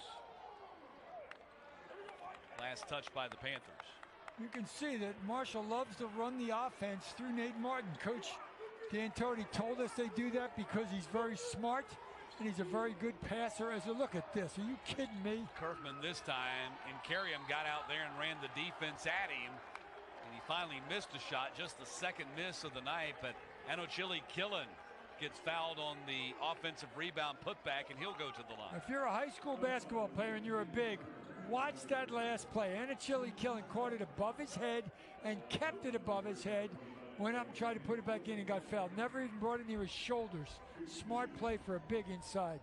Last touch by the Panthers. You can see that Marshall loves to run the offense through Nate Martin. Coach D'Antoni told us they do that because he's very smart and he's a very good passer. As a look at this, are you kidding me? Curfman this time, and Incarium got out there and ran the defense at him, and he finally missed a shot, just the second miss of the night. But Chili Killen gets fouled on the offensive rebound putback, and he'll go to the line. If you're a high school basketball player and you're a big, watch that last play. Chili Killen caught it above his head and kept it above his head. Went up and tried to put it back in and got fouled. Never even brought it near his shoulders. Smart play for a big inside.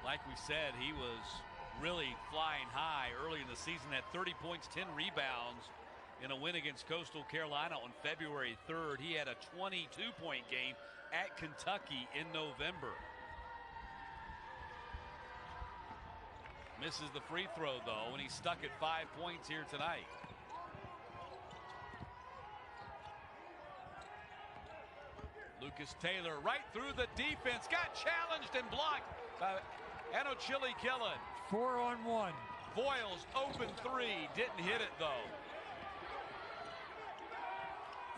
Like we said, he was really flying high early in the season. Had 30 points, 10 rebounds in a win against Coastal Carolina on February 3rd. He had a 22-point game at Kentucky in November. Misses the free throw, though, and he's stuck at 5 points here tonight. Lucas Taylor right through the defense. Got challenged and blocked by Chili Killen. 4-on-1. Voiles open 3. Didn't hit it, though.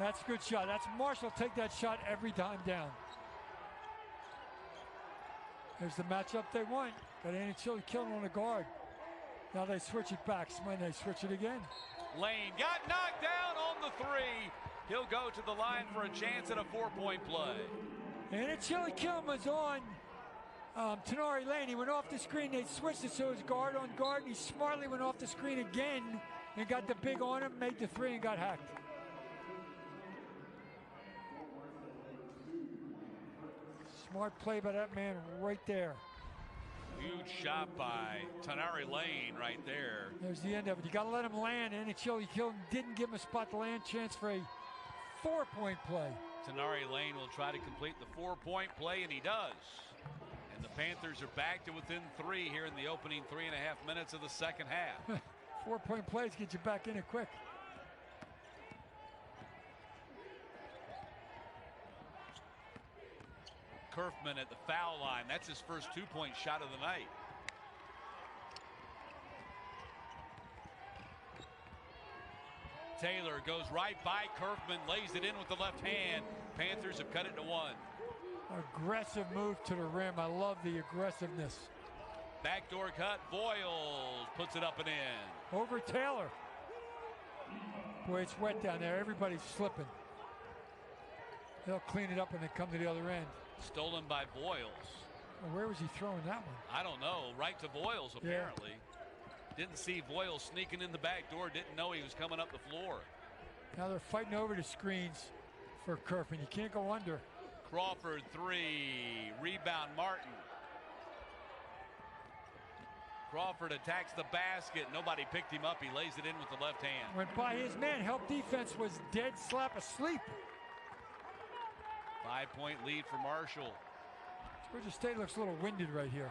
That's a good shot. That's Marshall take that shot every time down. There's the matchup they want. Got Chili Killen on the guard. Now they switch it back. When they switch it again. Lane got knocked down on the three. He'll go to the line for a chance at a 4-point play. And a chili kill was on Tenari Lane. He went off the screen. They switched it so it was guard on guard. And he smartly went off the screen again and got the big on him, made the three, and got hacked. Smart play by that man right there. Huge shot by Tenari Lane right there. There's the end of it. You got to let him land. And Chili Kill didn't give him a spot to land. Chance for a 4-point play. Tenari Lane will try to complete the 4-point play, and he does. And the Panthers are back to within 3 here in the opening 3.5 minutes of the second half. 4-point plays get you back in it quick. Curfman at the foul line. That's his first 2-point shot of the night. Taylor goes right by Curfman, lays it in with the left hand. Panthers have cut it to 1. Aggressive move to the rim. I love the aggressiveness. Backdoor cut. Voiles puts it up and in. Over Taylor. Boy, it's wet down there. Everybody's slipping. They'll clean it up and then come to the other end. Stolen by Voiles. Well, where was he throwing that one? I don't know. Right to Voiles, apparently. Yeah. Didn't see Voiles sneaking in the back door. Didn't know he was coming up the floor. Now they're fighting over the screens for Curfman. You can't go under. Crawford 3. Rebound Martin. Crawford attacks the basket. Nobody picked him up. He lays it in with the left hand. Went by his man. Help defense was dead slap asleep. 5-point lead for Marshall. Georgia State looks a little winded right here.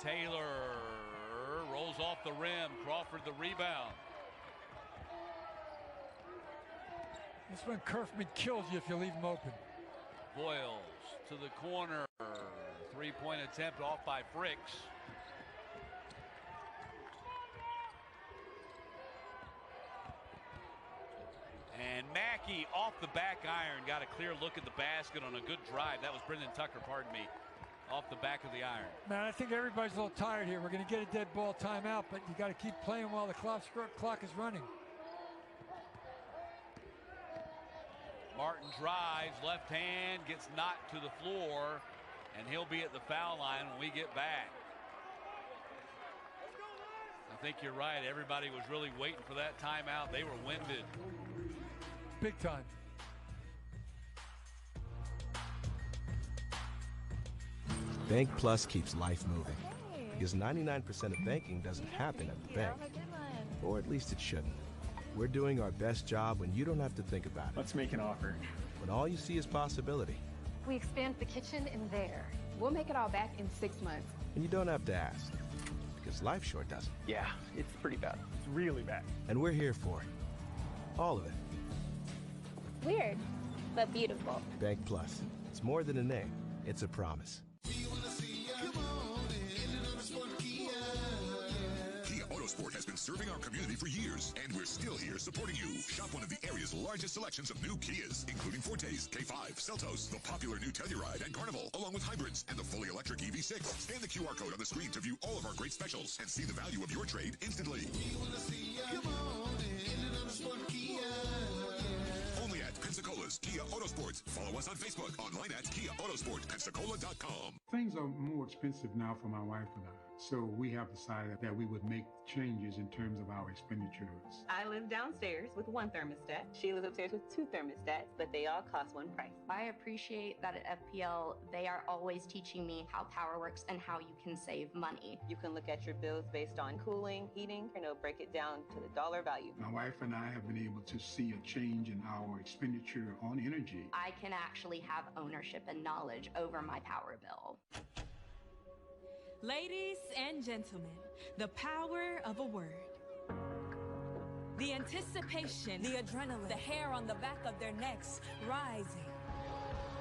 Taylor rolls off the rim. Crawford the rebound. This one Curfman kills you if you leave him open. Voiles to the corner. 3-point attempt off by Fricks. And Mackey off the back iron. Got a clear look at the basket on a good drive. That was Brendan Tucker, pardon me. Off the back of the iron. Man, I think everybody's a little tired here. We're going to get a dead ball timeout, but you got to keep playing while the clock is running. Martin drives, left hand, gets knocked to the floor, and he'll be at the foul line when we get back. I think you're right. Everybody was really waiting for that timeout. They were winded. Big time. Bank Plus keeps life moving. Because 99% of banking doesn't happen at the bank. Or at least it shouldn't. We're doing our best job when you don't have to think about it. Let's make an offer. When all you see is possibility. We expand the kitchen in there. We'll make it all back in 6 months. And you don't have to ask. Because life sure doesn't. Yeah, it's pretty bad. It's really bad. And we're here for it. All of it. Weird, but beautiful. Bank Plus. It's more than a name. It's a promise. Kia Autosport has been serving our community for years, and we're still here supporting you. Shop one of the area's largest selections of new Kias, including Fortes, K5, Seltos, the popular new Telluride and Carnival, along with hybrids and the fully electric EV6. Scan the QR code on the screen to view all of our great specials and see the value of your trade instantly. Only at Pensacola's Kia Autosport. Follow us on Facebook, online at KiaAutosport.Pensacola.com. Things are more expensive now for my wife and I, so we have decided that we would make changes in terms of our expenditures. I live downstairs with one thermostat. She lives upstairs with 2 thermostats, but they all cost one price. I appreciate that at FPL, they are always teaching me how power works and how you can save money. You can look at your bills based on cooling, heating, break it down to the dollar value. My wife and I have been able to see a change in our expenditure on energy. I can actually have ownership and knowledge over my power bill. Ladies and gentlemen, the power of a word. The anticipation, the adrenaline, the hair on the back of their necks rising.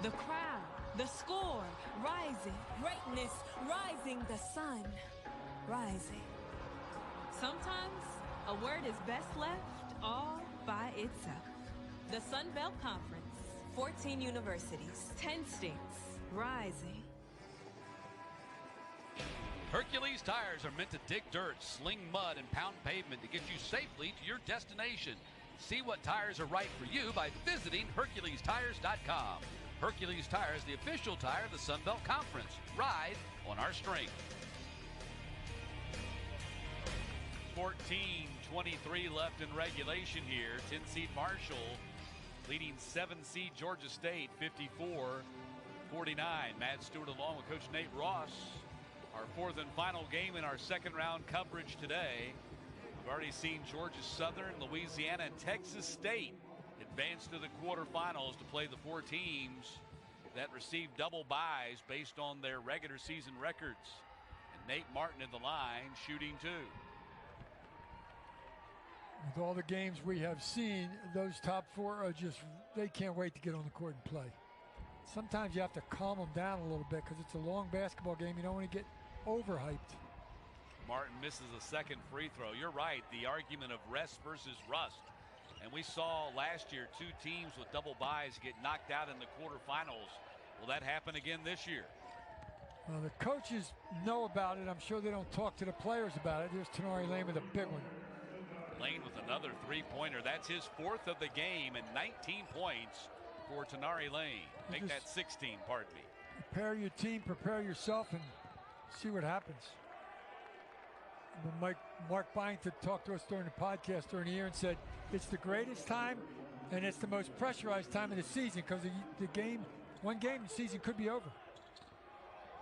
The crowd, the score rising. Greatness rising, the sun rising. Sometimes a word is best left all by itself. The Sun Belt Conference, 14 universities, 10 states, rising. Hercules tires are meant to dig dirt, sling mud, and pound pavement to get you safely to your destination. See what tires are right for you by visiting HerculesTires.com. Hercules Tires, the official tire of the Sun Belt Conference. Ride on our strength. 14:23 left in regulation here. 10-seed Marshall leading 7-seed Georgia State 54-49. Matt Stewart along with Coach Nate Ross. Our fourth and final game in our second round coverage today. We've already seen Georgia Southern, Louisiana, and Texas State advance to the quarterfinals to play the four teams that receive double byes based on their regular season records. And Nate Martin in the line shooting two. With all the games we have seen, those top four are just, they can't wait to get on the court and play. Sometimes you have to calm them down a little bit because it's a long basketball game. You don't want to get overhyped. Martin misses a second free throw. You're right, the argument of rest versus rust. And we saw last year two teams with double byes get knocked out in the quarterfinals. Will that happen again this year? Well, the coaches know about it. I'm sure they don't talk to the players about it. There's Tenari Lane with a big one. Lane with another three-pointer. That's his fourth of the game and 19 points for Tenari Lane. Make that 16, pardon me. Prepare your team, prepare yourself, and see what happens. When Mark Byington talked to us during the podcast during the year and said it's the greatest time and it's the most pressurized time of the season because the game, one game the season could be over.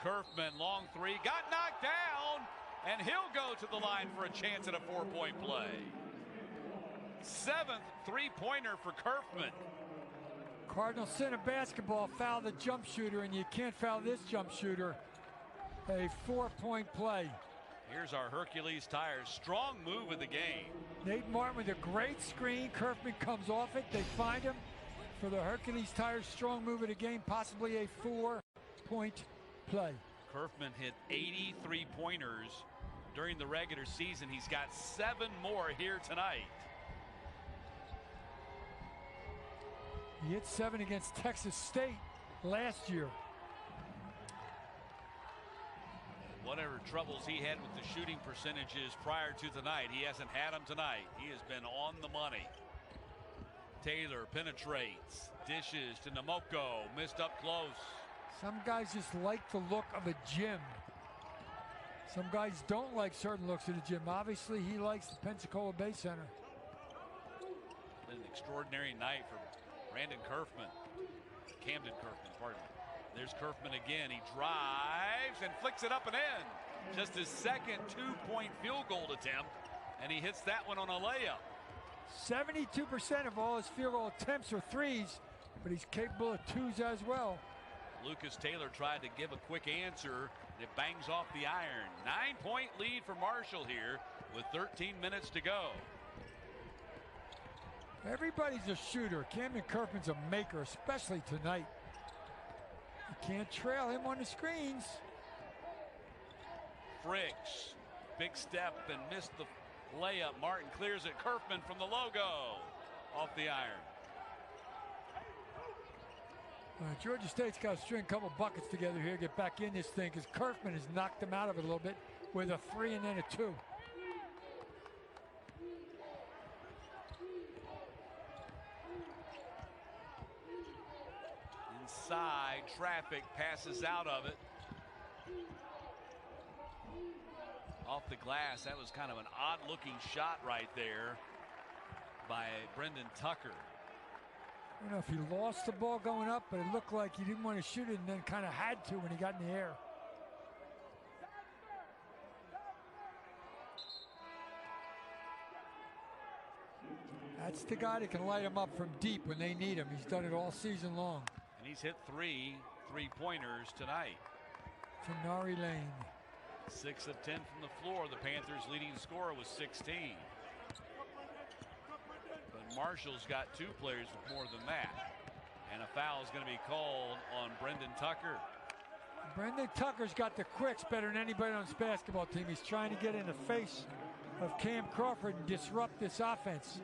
Curfman, long three, got knocked down, and he'll go to the line for a chance at a four-point play. Seventh three-pointer for Curfman. Cardinal sin of basketball, foul the jump shooter, and you can't foul this jump shooter. A 4-point play. Here's our Hercules Tires strong move of the game. Nate Martin with a great screen. Curfman comes off it. They find him for the Hercules Tires strong move of the game, possibly a 4-point play. Curfman hit 83 pointers during the regular season. He's got 7 more here tonight. He hit 7 against Texas State last year. Whatever troubles he had with the shooting percentages prior to tonight, he hasn't had them tonight. He has been on the money. Taylor penetrates, dishes to Namoko, missed up close. Some guys just like the look of a gym. Some guys don't like certain looks of the gym. Obviously, he likes the Pensacola Bay Center. An extraordinary night for Brandon Curfman. Kamdyn Curfman, pardon me. There's Curfman again. He drives and flicks it up and in. Just his second 2-point field goal attempt, and he hits that one on a layup. 72% of all his field goal attempts are threes, but he's capable of twos as well. Lucas Taylor tried to give a quick answer, and it bangs off the iron. 9-point lead for Marshall here with 13 minutes to go. Everybody's a shooter. Kamdyn Curfman's a maker, especially tonight. You can't trail him on the screens. Fricks, big step and missed the layup. Martin clears it. Curfman from the logo. Off the iron. Georgia State's got to string a couple buckets together here, get back in this thing, because Curfman has knocked them out of it a little bit with a 3 and then a 2. Inside, traffic passes out of it. Off the glass, that was kind of an odd-looking shot right there by Brendan Tucker. I don't know if he lost the ball going up, but it looked like he didn't want to shoot it and then kind of had to when he got in the air. That's the guy that can light him up from deep when they need him. He's done it all season long. And he's hit 3 three-pointers tonight. Tenari Lane. 6 of 10 from the floor. The Panthers' leading scorer was 16. But Marshall's got 2 players with more than that. And a foul is going to be called on Brendan Tucker. Brendan Tucker's got the quicks better than anybody on this basketball team. He's trying to get in the face of Cam Crawford and disrupt this offense.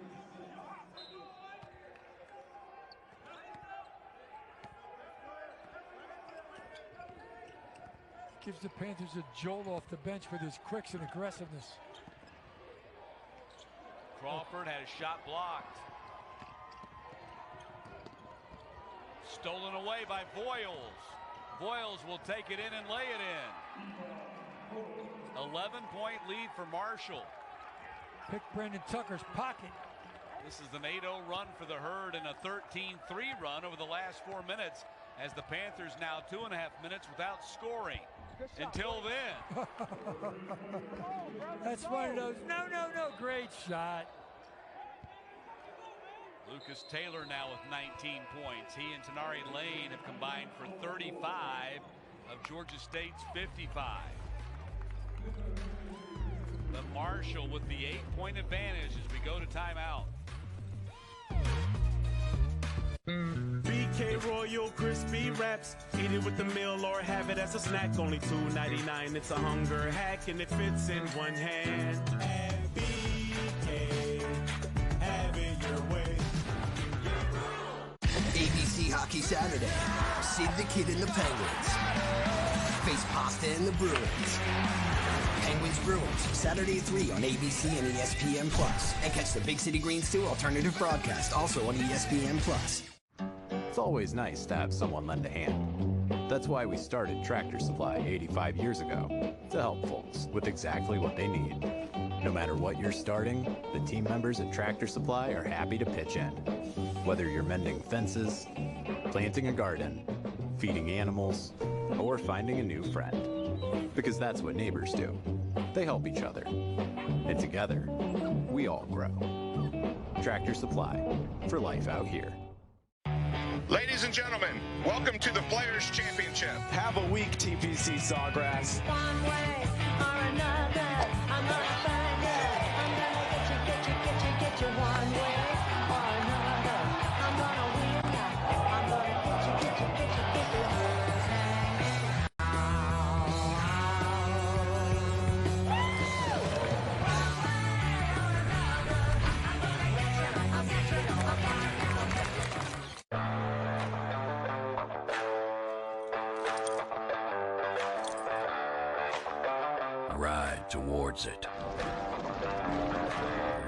Gives the Panthers a jolt off the bench with his quicks and aggressiveness. Crawford had a shot blocked. Stolen away by Voyles. Voyles will take it in and lay it in. 11-point lead for Marshall. Pick Brandon Tucker's pocket. This is an 8-0 run for the Herd and a 13-3 run over the last 4 minutes, as the Panthers now 2.5 minutes without scoring. Until then. That's one of those, no, great shot. Lucas Taylor now with 19 points. He and Tenari Lane have combined for 35 of Georgia State's 55. But Marshall with the 8-point advantage as we go to timeout. BK Royal Crispy Wraps. Eat it with the meal or have it as a snack. Only $2.99. It's a hunger hack and it fits in one hand. At BK, have it your way. ABC Hockey Saturday. Sid the Kid and the Penguins. Face Pasta and the Bruins. Penguins Bruins, Saturday at 3 on ABC and ESPN Plus. And catch the Big City Greens 2 alternative broadcast also on ESPN Plus. It's always nice to have someone lend a hand. That's why we started Tractor Supply 85 years ago, to help folks with exactly what they need. No matter what you're starting, the team members at Tractor Supply are happy to pitch in. Whether you're mending fences, planting a garden, feeding animals, or finding a new friend. Because that's what neighbors do. They help each other. And together, we all grow. Tractor Supply, for life out here. Ladies and gentlemen, welcome to the Players' Championship. Have a week, TPC Sawgrass. One way or another, I'm gonna find you. I'm gonna get you one way or another. I'm gonna win ya. I'm gonna get you. Ride towards it.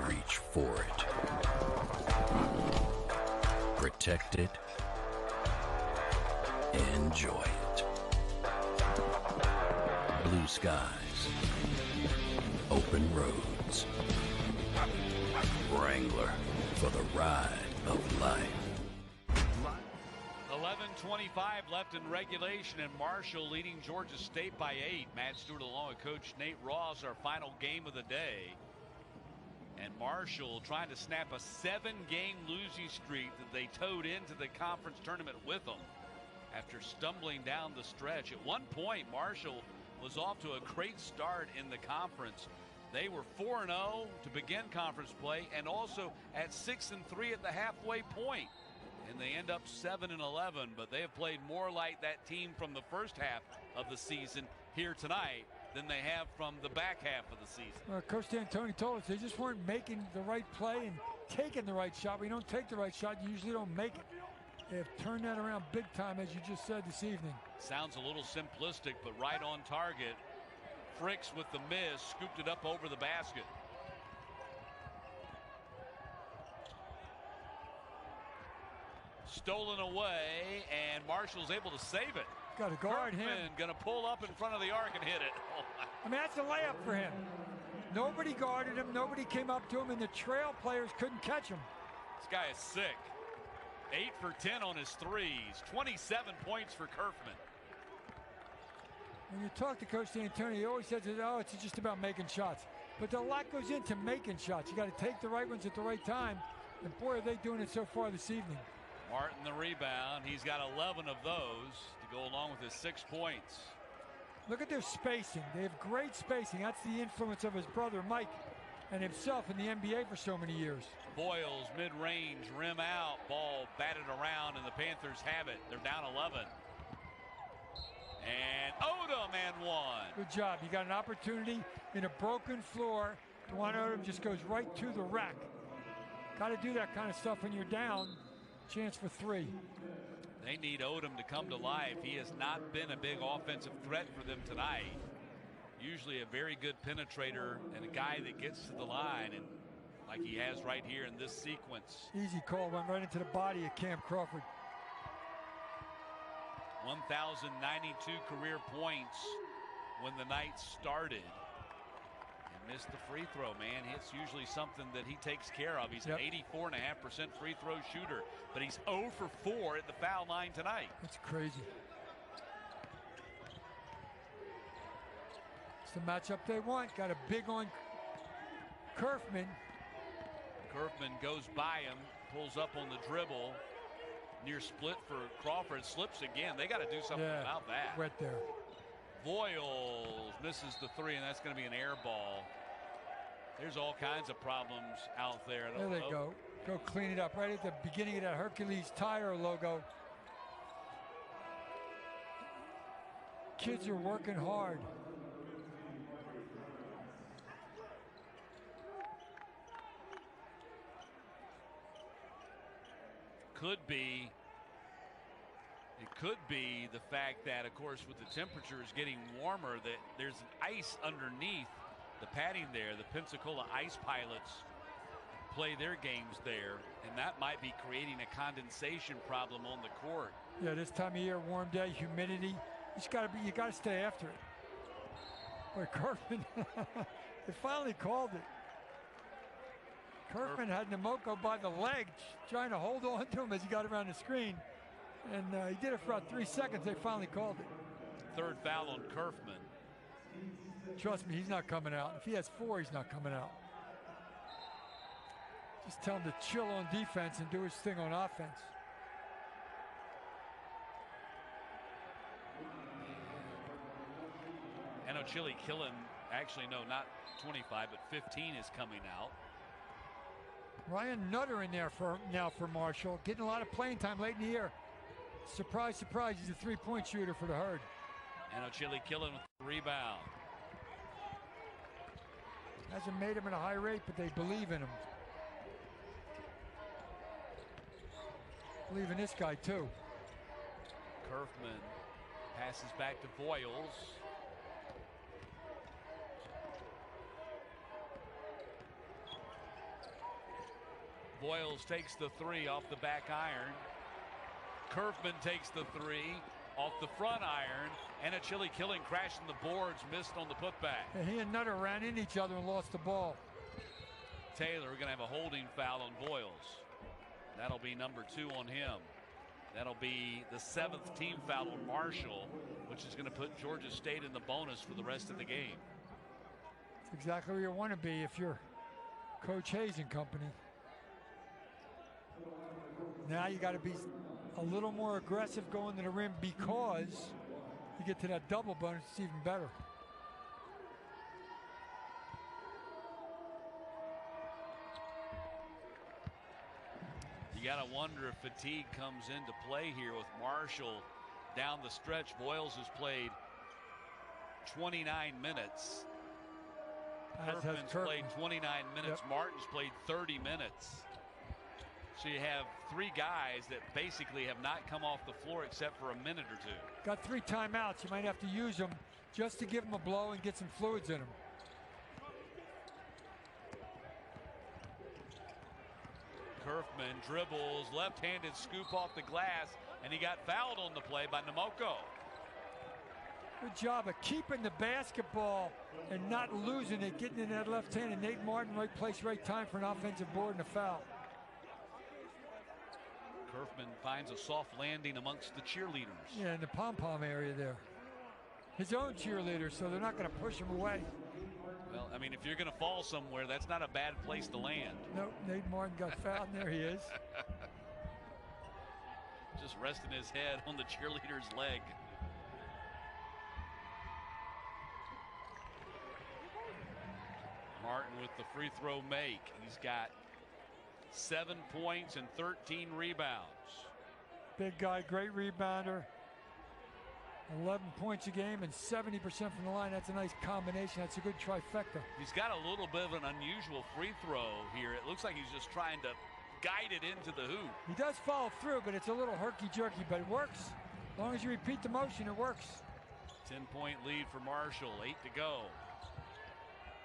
Reach for it. Protect it. Enjoy it. Blue skies. Open roads. Wrangler for the ride of life. 11:25 left in regulation, and Marshall leading Georgia State by 8. Matt Stewart along with Coach Nate Ross, our final game of the day. And Marshall trying to snap a 7-game losing streak that they towed into the conference tournament with them after stumbling down the stretch. At one point, Marshall was off to a great start in the conference. They were 4-0 to begin conference play and also at 6-3 at the halfway point. And they end up 7-11, but they have played more like that team from the first half of the season here tonight than they have from the back half of the season. Coach D'Antoni told us they just weren't making the right play and taking the right shot. When you don't take the right shot, you usually don't make it. They've turned that around big time, as you just said this evening. Sounds a little simplistic, but right on target. Fricks with the miss, scooped it up over the basket. Stolen away, and Marshall's able to save it. Got to guard him. Going to pull up in front of the arc and hit it. I mean, that's a layup for him. Nobody guarded him. Nobody came up to him, and the trail players couldn't catch him. This guy is sick. 8 for 10 on his threes. 27 points for Curfman. When you talk to Coach D'Antoni, he always says, oh, it's just about making shots. But a lot goes into making shots. You got to take the right ones at the right time. And boy, are they doing it so far this evening. Martin the rebound. He's got 11 of those to go along with his 6 points. Look at their spacing. They have great spacing. That's the influence of his brother Mike and himself in the NBA for so many years. Boyles mid-range, rim out, ball batted around, and the Panthers have it. They're down 11. And Odom and one. Good job. You got an opportunity in a broken floor. Juan Odom just goes right to the rack. Got to do that kind of stuff when you're down. Chance for 3. They need Odom to come to life. He has not been a big offensive threat for them tonight. Usually a very good penetrator and a guy that gets to the line, and like he has right here in this sequence. Easy call, went right into the body of Cam Crawford. 1,092 career points when the night started. And missed the free throw, man. It's usually something that he takes care of. He's an 84.5% free throw shooter, but he's 0 for 4 at the foul line tonight. That's crazy. It's the matchup they want. Got a big on Curfman. Curfman goes by him, pulls up on the dribble. Near split for Crawford, slips again. They got to do something about that. Right there. Voiles misses the three, and that's going to be an air ball. There's all kinds of problems out there. There they go. Go clean it up right at the beginning of that Hercules tire logo. Kids are working hard. It could be the fact that, of course, with the temperatures getting warmer, that there's an ice underneath the padding there. The Pensacola Ice Pilots play their games there, and that might be creating a condensation problem on the court. Yeah, this time of year, warm day, humidity. You got to stay after it. But Curfman, they finally called it. Curfman had Namoko by the leg, trying to hold on to him as he got around the screen. And he did it for about 3 seconds. They finally called it. Third foul on Curfman. Trust me, he's not coming out. If he has 4, he's not coming out. Just tell him to chill on defense and do his thing on offense. I know Chili Killen, actually, no, not 25, but 15 is coming out. Ryan Nutter in there for Marshall, getting a lot of playing time late in the year. Surprise, surprise, he's a three-point shooter for the Herd. And Chili Killen with the rebound. Hasn't made him at a high rate, but they believe in him. Believe in this guy, too. Curfman passes back to Voiles. Voiles takes the three off the back iron. Curfman takes the three off the front iron, and Chili Killen crashing the boards, missed on the putback. And he and Nutter ran into each other and lost the ball. Taylor going to have a holding foul on Voiles. That'll be number 2 on him. That'll be the 7th team foul on Marshall, which is going to put Georgia State in the bonus for the rest of the game. It's exactly where you want to be if you're Coach Hayes and company. Now you got to be a little more aggressive going to the rim, because you get to that double bonus, it's even better. You got to wonder if fatigue comes into play here with Marshall down the stretch. Voiles has played 29 minutes. Curfman's played 29 minutes. Yep. Martin's played 30 minutes. So you have 3 guys that basically have not come off the floor except for a minute or 2. Got 3 timeouts. You might have to use them just to give them a blow and get some fluids in them. Curfman dribbles, left-handed scoop off the glass, and he got fouled on the play by Namoko. Good job of keeping the basketball and not losing it, getting in that left hand. And Nate Martin, right place, right time for an offensive board and a foul. Curfman finds a soft landing amongst the cheerleaders. Yeah, in the pom-pom area there. His own cheerleaders, so they're not going to push him away. Well, I mean, if you're going to fall somewhere, that's not a bad place to land. Nope, Nate Martin got fouled, and there he is. Just resting his head on the cheerleader's leg. Martin with the free throw make. He's got 7 points and 13 rebounds. Big guy, great rebounder. 11 points a game and 70% from the line. That's a nice combination. That's a good trifecta. He's got a little bit of an unusual free throw here. It looks like he's just trying to guided into the hoop. He does follow through, but it's a little herky-jerky, but it works. As long as you repeat the motion, it works. 10-point lead for Marshall, 8 to go.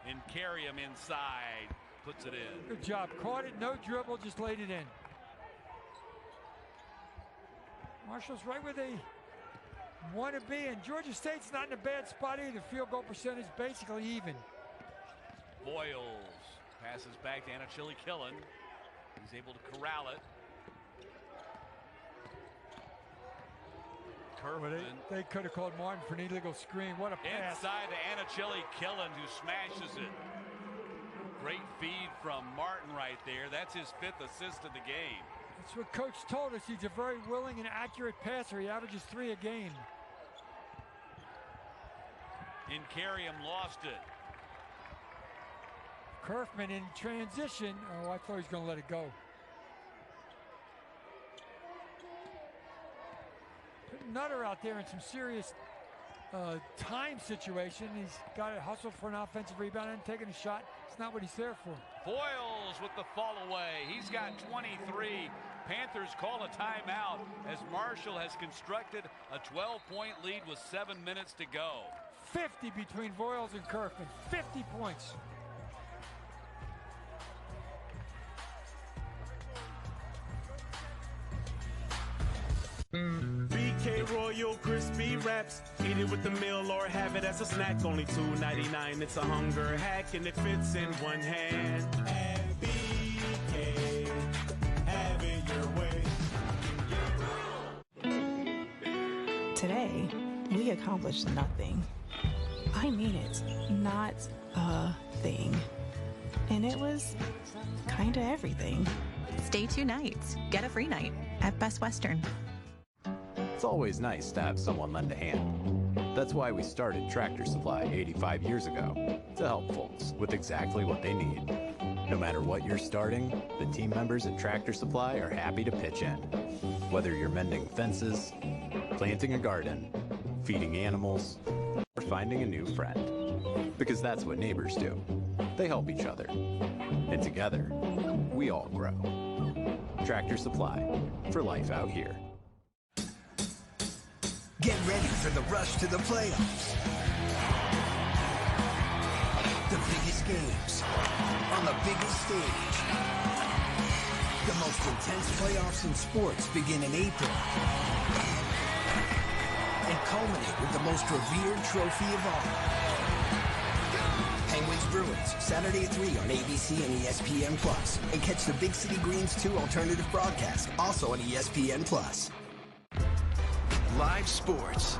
And carry him inside, puts it in. Good job. Caught it, no dribble, just laid it in. Marshall's right where they want to be, and Georgia State's not in a bad spot either. Field goal percentage basically even. Boyles passes back to Anachili Killen. He's able to corral it. Well, they could have called Martin for an illegal screen. What a pass. Inside to Anachili Killen, who smashes it. Great feed from Martin right there. That's his 5th assist of the game. That's what Coach told us. He's a very willing and accurate passer. He averages 3 a game. And Carrium lost it. Curfman in transition. Oh, I thought he was going to let it go. Put Nutter out there in some serious time situation. He's got to hustle for an offensive rebound and taking a shot. It's not what he's there for. Boyles with the fall away. He's got 23. Panthers call a timeout as Marshall has constructed a 12-point lead with 7 minutes to go. 50 between Boyles and Curfman. 50 points. BK Royal Crispy Wraps. Eat it with the meal or have it as a snack. Only $2.99. It's a hunger hack and it fits in one hand. At BK, have it your way. Today, we accomplished nothing. I mean it, not a thing. And it was kinda everything. Stay 2 nights. Get a free night at Best Western. It's always nice to have someone lend a hand. That's why we started Tractor Supply 85 years ago, to help folks with exactly what they need. No matter what you're starting, the team members at Tractor Supply are happy to pitch in. Whether you're mending fences, planting a garden, feeding animals, or finding a new friend. Because that's what neighbors do. They help each other. And together, we all grow. Tractor Supply, for life out here. Get ready for the rush to the playoffs. The biggest games on the biggest stage. The most intense playoffs in sports begin in April and culminate with the most revered trophy of all. Penguins Bruins, Saturday at 3 on ABC and ESPN+. And catch the Big City Greens 2 alternative broadcast, also on ESPN+. Live sports.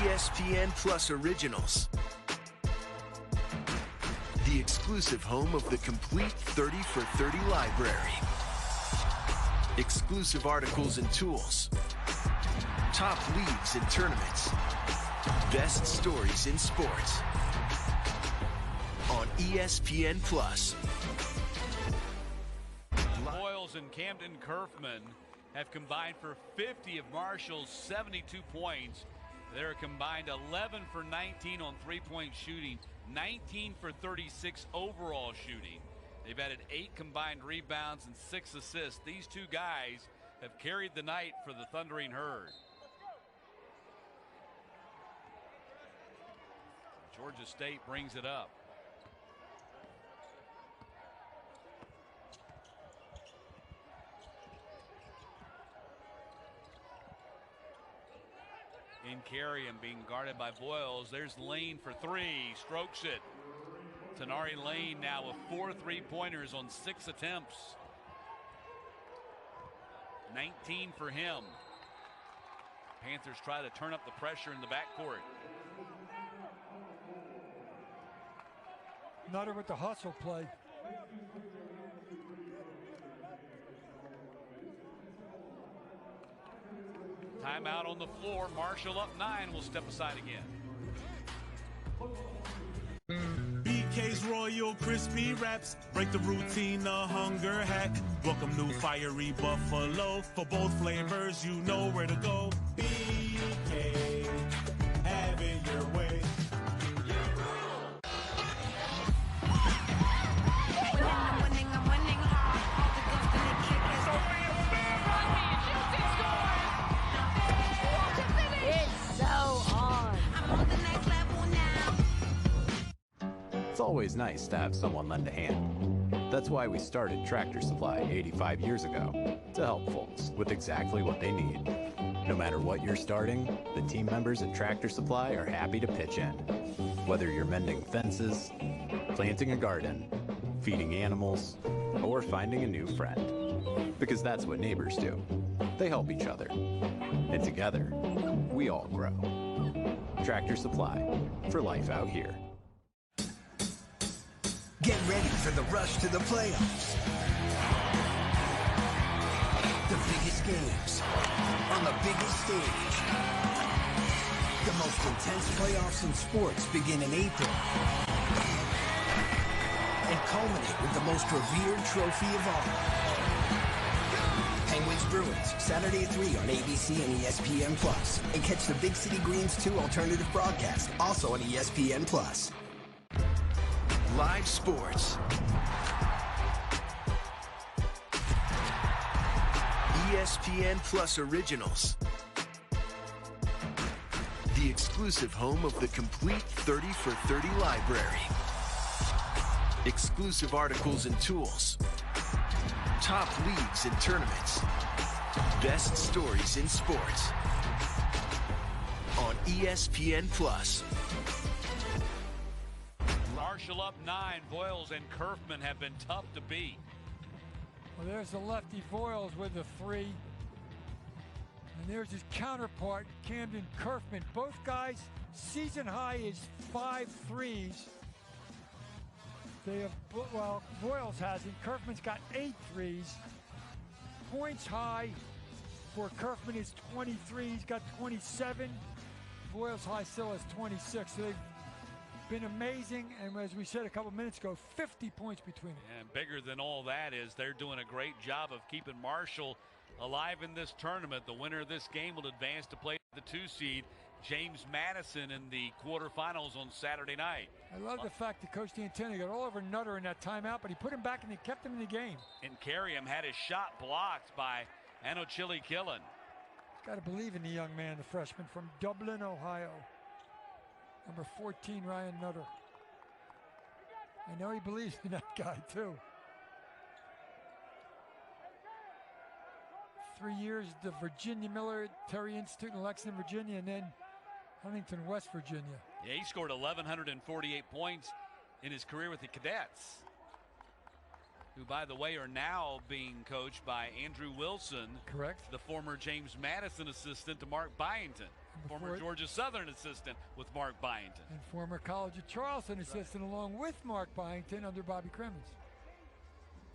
ESPN Plus Originals. The exclusive home of the complete 30 for 30 library. Exclusive articles and tools. Top leagues and tournaments. Best stories in sports. On ESPN Plus. Boyles and Kamdyn Curfman have combined for 50 of Marshall's 72 points. They're combined 11 for 19 on three-point shooting, 19 for 36 overall shooting. They've added 8 combined rebounds and 6 assists. These two guys have carried the night for the Thundering Herd. Georgia State brings it up. In Carrion being guarded by Boyles. There's Lane for 3. Strokes it. Tanari Lane now with 4 3-pointers on 6 attempts. 19 for him. Panthers try to turn up the pressure in the backcourt. Nutter with the hustle play. Timeout on the floor. Marshall up 9. Will step aside again. BK's Royal Crispy Wraps. Break the routine, a hunger hack. Welcome new fiery buffalo. For both flavors, you know where to go. BK, have it your way. always nice to have someone lend a hand. That's why we started Tractor Supply 85 years ago, to help folks with exactly what they need. No matter what you're starting, the team members at Tractor Supply are happy to pitch in. Whether you're mending fences, planting a garden, feeding animals, or finding a new friend. Because that's what neighbors do. They help each other. And together, we all grow. Tractor Supply, for life out here. Get ready for the rush to the playoffs. The biggest games on the biggest stage. The most intense playoffs in sports begin in April and culminate with the most revered trophy of all. Penguins Bruins, Saturday at 3 on ABC and ESPN+. And catch the Big City Greens 2 alternative broadcast, also on ESPN+. Live sports. ESPN Plus Originals. The exclusive home of the complete 30 for 30 library. Exclusive articles and tools. Top leagues and tournaments. Best stories in sports. On ESPN Plus. Marshall up 9. Voiles and Curfman have been tough to beat. Well, there's the lefty Voiles with the 3. And there's his counterpart, Kamdyn Curfman. Both guys, season high is 5 threes. They have, well, Voiles hasn't. Curfman's got 8 threes. Points high for Curfman is 23. He's got 27. Voiles high still has 26. So they've been amazing, and as we said a couple minutes ago, 50 points between them. And bigger than all that is they're doing a great job of keeping Marshall alive in this tournament. The winner of this game will advance to play the 2 seed, James Madison, in the quarterfinals on Saturday night. I love the fact that Coach D'Antoni got all over Nutter in that timeout, but he put him back and he kept him in the game. And Carriam had his shot blocked by Anochili Killen. Got to believe in the young man, the freshman from Dublin, Ohio. Number 14, Ryan Nutter. I know he believes in that guy, too. 3 years at the Virginia Military Institute in Lexington, Virginia, and then Huntington, West Virginia. Yeah, he scored 1,148 points in his career with the Cadets, who, by the way, are now being coached by Andrew Wilson. Correct. The former James Madison assistant to Mark Byington. Former Georgia Southern assistant with Mark Byington. And former College of Charleston assistant along with Mark Byington under Bobby Crimmins.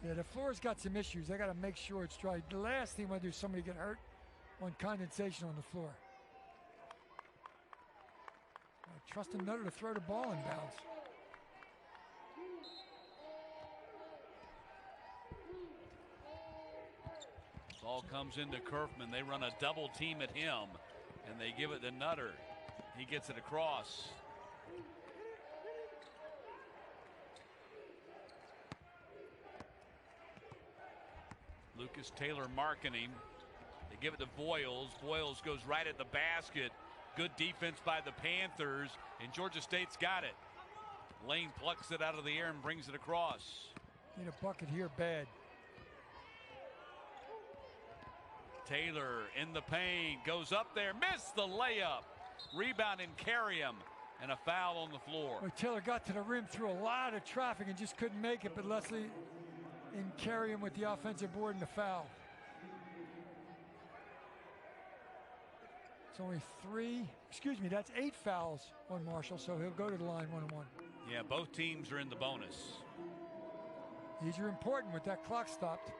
Yeah, the floor's got some issues. They got to make sure it's dry. The last thing you want to do is somebody get hurt on condensation on the floor. Trust Nutter to throw the ball in bounds. Ball comes into Curfman. They run a double team at him, and they give it to Nutter. He gets it across. Lucas Taylor marking him. They give it to Voiles. Voiles goes right at the basket. Good defense by the Panthers, and Georgia State's got it. Lane plucks it out of the air and brings it across. Need a bucket here bad. Taylor in the paint, goes up there, missed the layup. Rebound and Carriam, and a foul on the floor. Well, Taylor got to the rim through a lot of traffic and just couldn't make it, but Leslie and Carriam with the offensive board and the foul. It's only that's 8 fouls on Marshall, so he'll go to the line 1-1. Yeah, both teams are in the bonus. These are important with that clock stopped.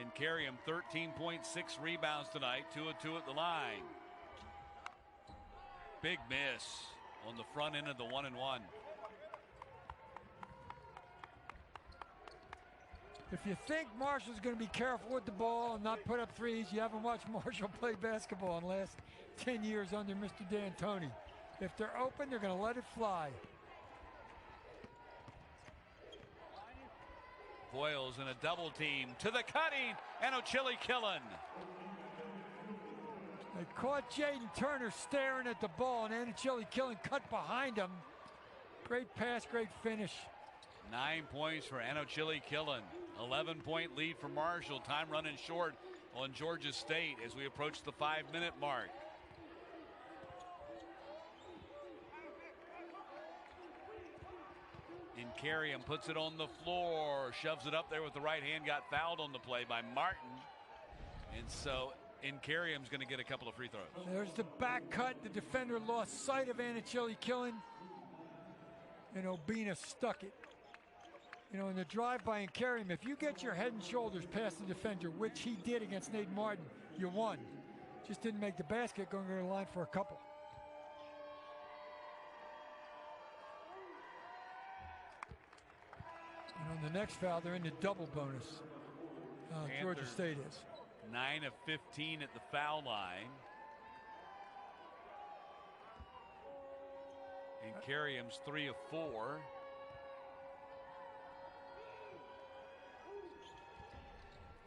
In Carriam, 13.6 rebounds tonight, 2 of 2 at the line. Big miss on the front end of the 1-and-1. If you think Marshall's going to be careful with the ball and not put up threes, you haven't watched Marshall play basketball in the last 10 years under Mr. D'Antoni. If they're open, they're going to let it fly. Voiles in a double team to the cutting, and Anochili Killen. They caught Jaden Turner staring at the ball, and Anochili Killen cut behind him Great pass, great finish. 9 points for Anochili Killen. 11-point lead for Marshall. Time running short on Georgia State as we approach the 5-minute mark. Incarium puts it on the floor, shoves it up there with the right hand, got fouled on the play by Martin. And so Incarium's going to get a couple of free throws. There's the back cut. The defender lost sight of Anochili Killen. And Obina stuck it. You know, in the drive by Incarium, if you get your head and shoulders past the defender, which he did against Nate Martin, you won. Just didn't make the basket, going to the line for a couple. And on the next foul, they're in the double bonus. Georgia State is. 9 of 15 at the foul line. Incarium's 3 of 4.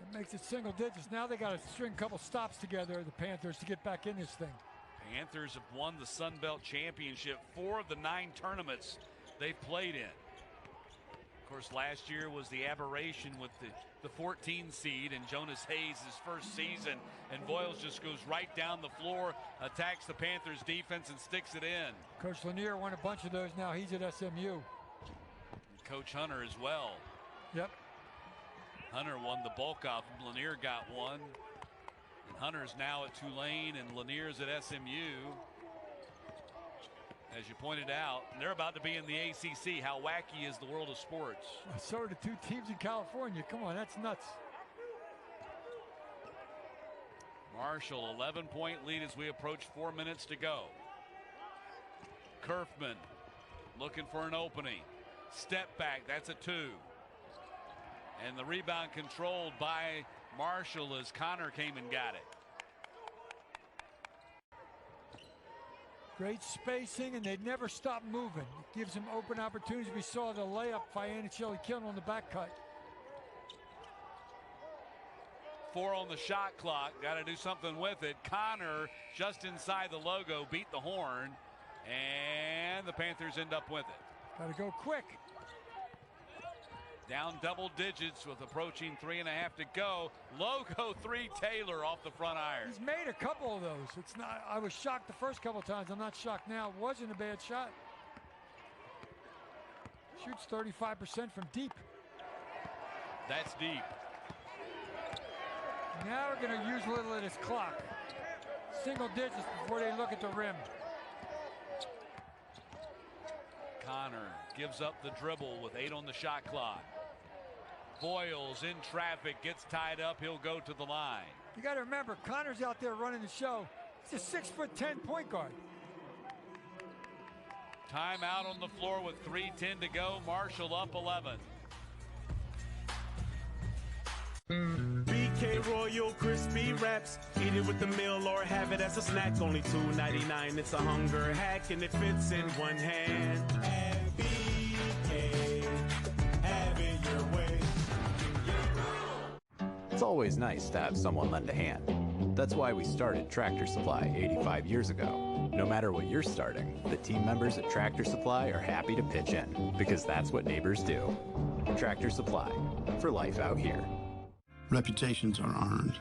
It makes it single digits. Now they got to string a couple stops together, the Panthers, to get back in this thing. Panthers have won the Sun Belt Championship 4 of the 9 tournaments they've played in. Of course, last year was the aberration with the 14 seed and Jonas Hayes' first season, and Voiles just goes right down the floor, attacks the Panthers defense and sticks it in. Coach Lanier won a bunch of those. Now he's at SMU. And Coach Hunter as well. Yep. Hunter won the bulk off. Lanier got one. And Hunter's now at Tulane and Lanier's at SMU. As you pointed out, they're about to be in the ACC. How wacky is the world of sports? So are the 2 teams in California. Come on, that's nuts. Marshall, 11-point lead as we approach 4 minutes to go. Curfman looking for an opening. Step back, that's a 2. And the rebound controlled by Marshall as Connor came and got it. Great spacing, and they never stop moving. It gives them open opportunities. We saw the layup by Anochili Killen on the back cut. 4 on the shot clock. Got to do something with it. Connor just inside the logo, beat the horn, and the Panthers end up with it. Got to go quick. Down double digits with approaching 3.5 to go. Logo 3 Taylor off the front iron. He's made a couple of those. It's not. I was shocked the first couple of times. I'm not shocked now. It wasn't a bad shot. Shoots 35% from deep. That's deep. Now we're going to use a little of this clock. Single digits before they look at the rim. Connor gives up the dribble with 8 on the shot clock. Voiles in traffic, gets tied up. He'll go to the line. You got to remember, Connor's out there running the show. He's a 6'10" point guard. Timeout on the floor with 3:10 to go. Marshall up 11. BK Royal Crispy Wraps. Eat it with the meal or have it as a snack. Only $2.99. It's a hunger hack and it fits in one hand. And BK, have it your way. It's always nice to have someone lend a hand. That's why we started Tractor Supply 85 years ago. No matter what you're starting, the team members at Tractor Supply are happy to pitch in, because that's what neighbors do. Tractor Supply, for life out here. Reputations are earned.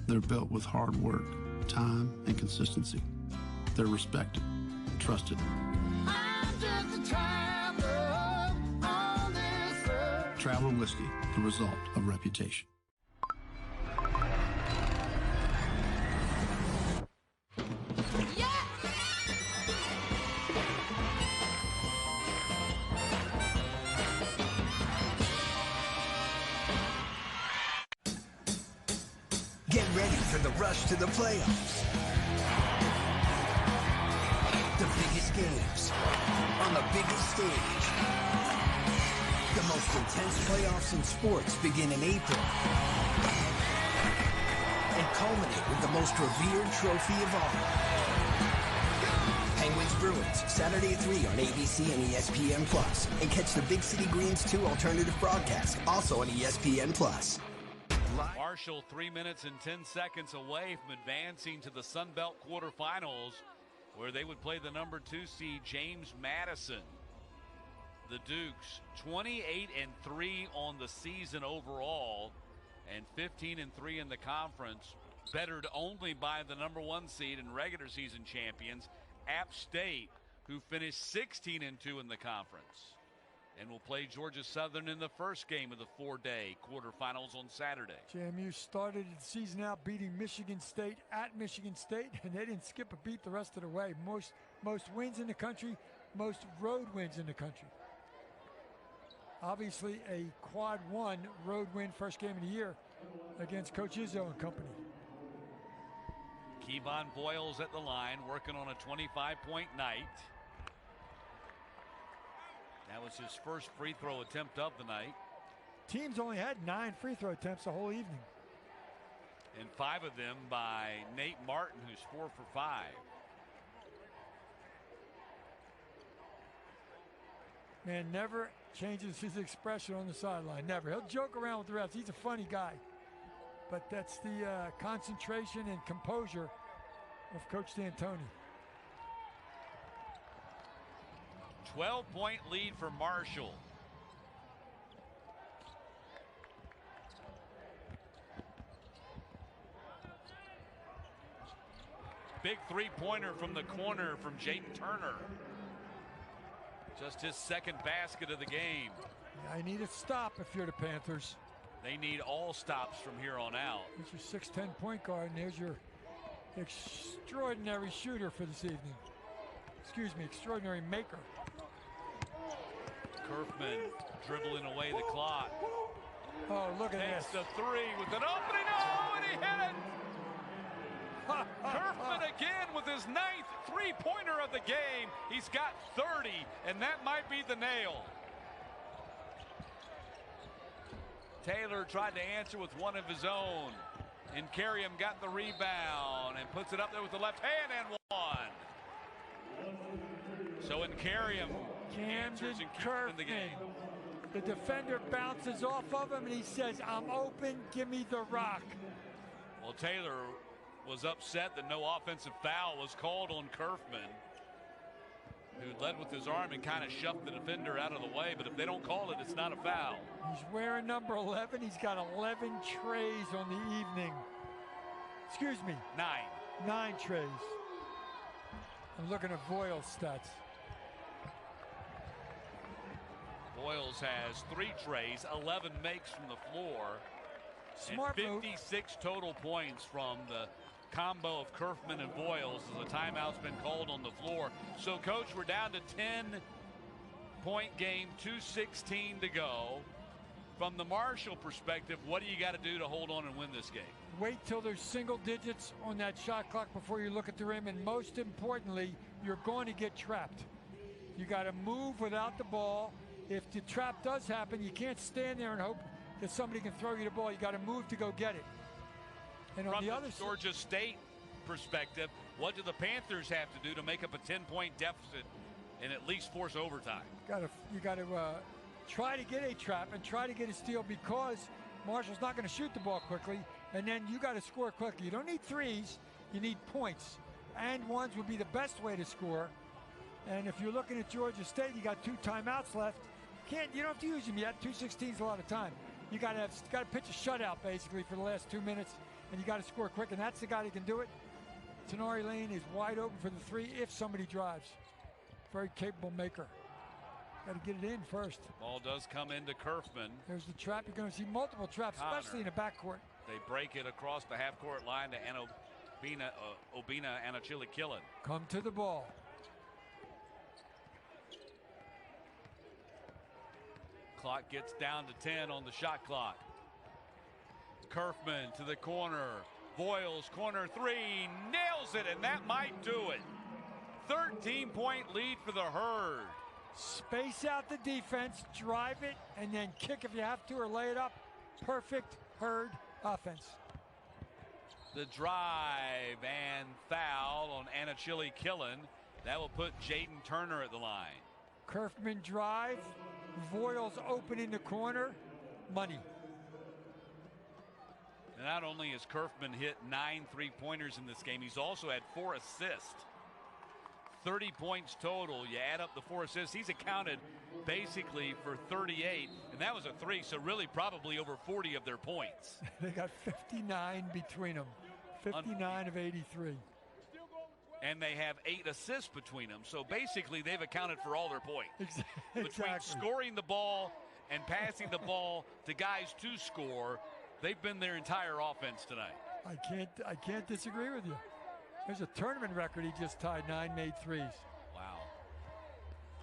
They're built with hard work, time, and consistency. They're respected, trusted. I'm just a traveler on this earth. Traveler Whiskey, the result of reputation. Get ready for the rush to the playoffs. The biggest games on the biggest stage. The most intense playoffs in sports begin in April and culminate with the most revered trophy of all. Penguins Bruins, Saturday at 3 on ABC and ESPN+. And catch the Big City Greens 2 alternative broadcast, also on ESPN+. Marshall 3 minutes and 10 seconds away from advancing to the Sun Belt quarterfinals, where they would play the number 2 seed James Madison. The Dukes 28-3 on the season overall and 15-3 in the conference, bettered only by the number 1 seed and regular season champions, App State, who finished 16-2 in the conference. And will play Georgia Southern in the first game of the 4-day quarterfinals on Saturday. JMU started the season out beating Michigan State at Michigan State, and they didn't skip a beat the rest of the way. Most wins in the country, most road wins in the country. Obviously a quad 1 road win first game of the year against Coach Izzo and company. Kevon Boyles at the line, working on a 25-point night. That was his first free throw attempt of the night. Teams only had 9 free throw attempts the whole evening. And 5 of them by Nate Martin, who's 4 for 5. Man never changes his expression on the sideline. Never. He'll joke around with the refs. He's a funny guy. But that's the concentration and composure of Coach D'Antoni. 12-point lead for Marshall. Big three-pointer from the corner from Jaden Turner. Just his second basket of the game. I need a stop if you're the Panthers. They need all stops from here on out. Here's your 6'10" point guard, and there's your extraordinary shooter for this evening. Excuse me, extraordinary maker. Curfman dribbling away the clock. Oh, look at Takes this. the 3 with an opening. Oh, and he hit it. Curfman again with his 9th three-pointer of the game. He's got 30, and that might be the nail. Taylor tried to answer with one of his own. And Carrium got the rebound and puts it up there with the left hand and one. So in Carrium answers and keeps him in the game. The defender bounces off of him and he says, I'm open, give me the rock. Well, Taylor was upset that no offensive foul was called on Curfman, who led with his arm and kind of shoved the defender out of the way. But if they don't call it, it's not a foul. He's wearing number 11. He's got 11 trays on the evening. Excuse me. 9. 9 trays. I'm looking at Voiles' stats. Boyles has 3 trays, 11 makes from the floor. Smart and 56 total points from the combo of Curfman and Boyles as the timeout's been called on the floor. So, Coach, we're down to 10-point game, 2:16 to go. From the Marshall perspective, what do you got to do to hold on and win this game? Wait till there's single digits on that shot clock before you look at the rim, and most importantly, you're going to get trapped. You got to move without the ball. If the trap does happen, you can't stand there and hope that somebody can throw you the ball. You got to move to go get it. And on the other side, Georgia State perspective, what do the Panthers have to do to make up a 10-point deficit and at least force overtime? You got to try to get a trap and try to get a steal, because Marshall's not going to shoot the ball quickly, and then you got to score quickly. You don't need threes, you need points, and ones would be the best way to score. And if you're looking at Georgia State, you got 2 timeouts left. You don't have to use them yet. 2:16 is a lot of time. You got to pitch a shutout basically for the last 2 minutes, and you got to score quick. And that's the guy that can do it. Tenari Lane is wide open for the 3 if somebody drives. Very capable maker. Got to get it in first. Ball does come into Curfman. There's the trap. You're going to see multiple traps, especially in the backcourt. They break it across the half-court line to Obina Anachili-Killen. Come to the ball. Clock gets down to 10 on the shot clock. Curfman to the corner. Voiles, corner 3, nails it, and that might do it. 13-point lead for the Herd. Space out the defense, drive it, and then kick if you have to, or lay it up. Perfect Herd offense. The drive and foul on Anachili-Killen. That will put Jaden Turner at the line. Curfman drive. Voiles open in the corner. Money. And not only has Curfman hit 9 3-pointers in this game, he's also had 4 assists. 30 points total. You add up the 4 assists. He's accounted basically for 38, and that was a 3, so really probably over 40 of their points. They got 59 between them. 59 of 83. And they have 8 assists between them. So basically they've accounted for all their points. Exactly. Between scoring the ball and passing the ball to guys to score, they've been their entire offense tonight. I can't disagree with you. There's a tournament record he just tied, 9 made threes. Wow.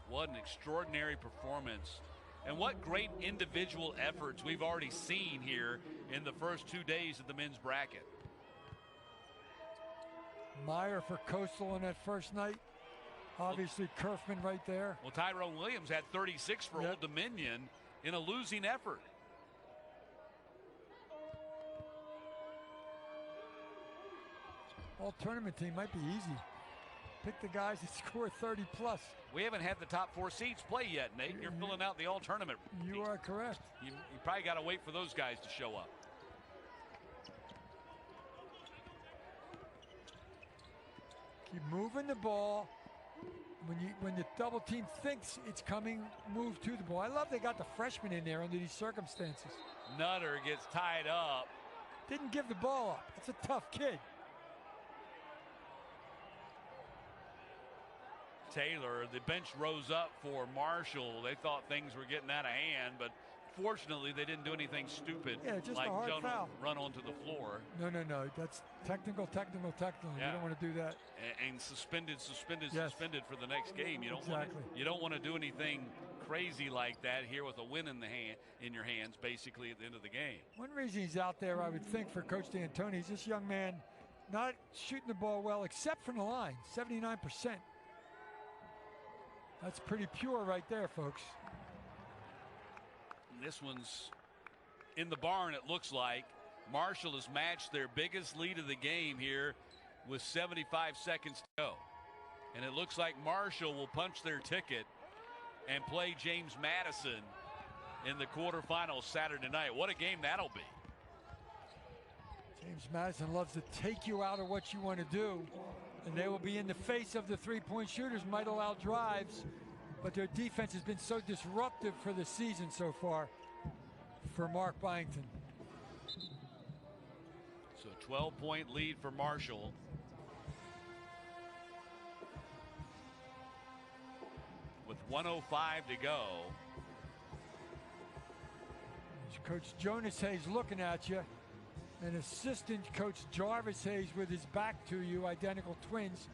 What an extraordinary performance. And what great individual efforts we've already seen here in the first 2 days of the men's bracket. Meyer for Coastal on that first night. Obviously, Curfman right there. Well, Tyrone Williams had 36 for Old Dominion in a losing effort. All tournament team might be easy. Pick the guys that score 30 plus. We haven't had the top 4 seeds play yet, Nate. You're filling out the all tournament. You are correct. You probably got to wait for those guys to show up. Keep moving the ball. When the double team thinks it's coming, move to the ball. I love they got the freshman in there under these circumstances. Nutter gets tied up. Didn't give the ball up. It's a tough kid. Taylor, the bench rose up for Marshall. They thought things were getting out of hand, but fortunately they didn't do anything stupid just like a hard foul. Run onto the floor. No. That's technical. Yeah. You don't want to do that. And suspended Yes. for the next game. You don't want to do anything crazy like that here with a win in your hands basically at the end of the game. One reason he's out there, I would think, for Coach D'Antoni is this young man not shooting the ball well except from the line, 79%. That's pretty pure right there, folks. This one's in the barn, it looks like. Marshall has matched their biggest lead of the game here with 75 seconds to go. And it looks like Marshall will punch their ticket and play James Madison in the quarterfinals Saturday night. What a game that'll be. James Madison loves to take you out of what you want to do, and they will be in the face of the three-point shooters, might allow drives, but their defense has been so disruptive for the season so far for Mark Byington. So 12-point lead for Marshall. With 1:05 to go. Coach Jonas Hayes looking at you, and assistant coach Jarvis Hayes with his back to you, identical twins.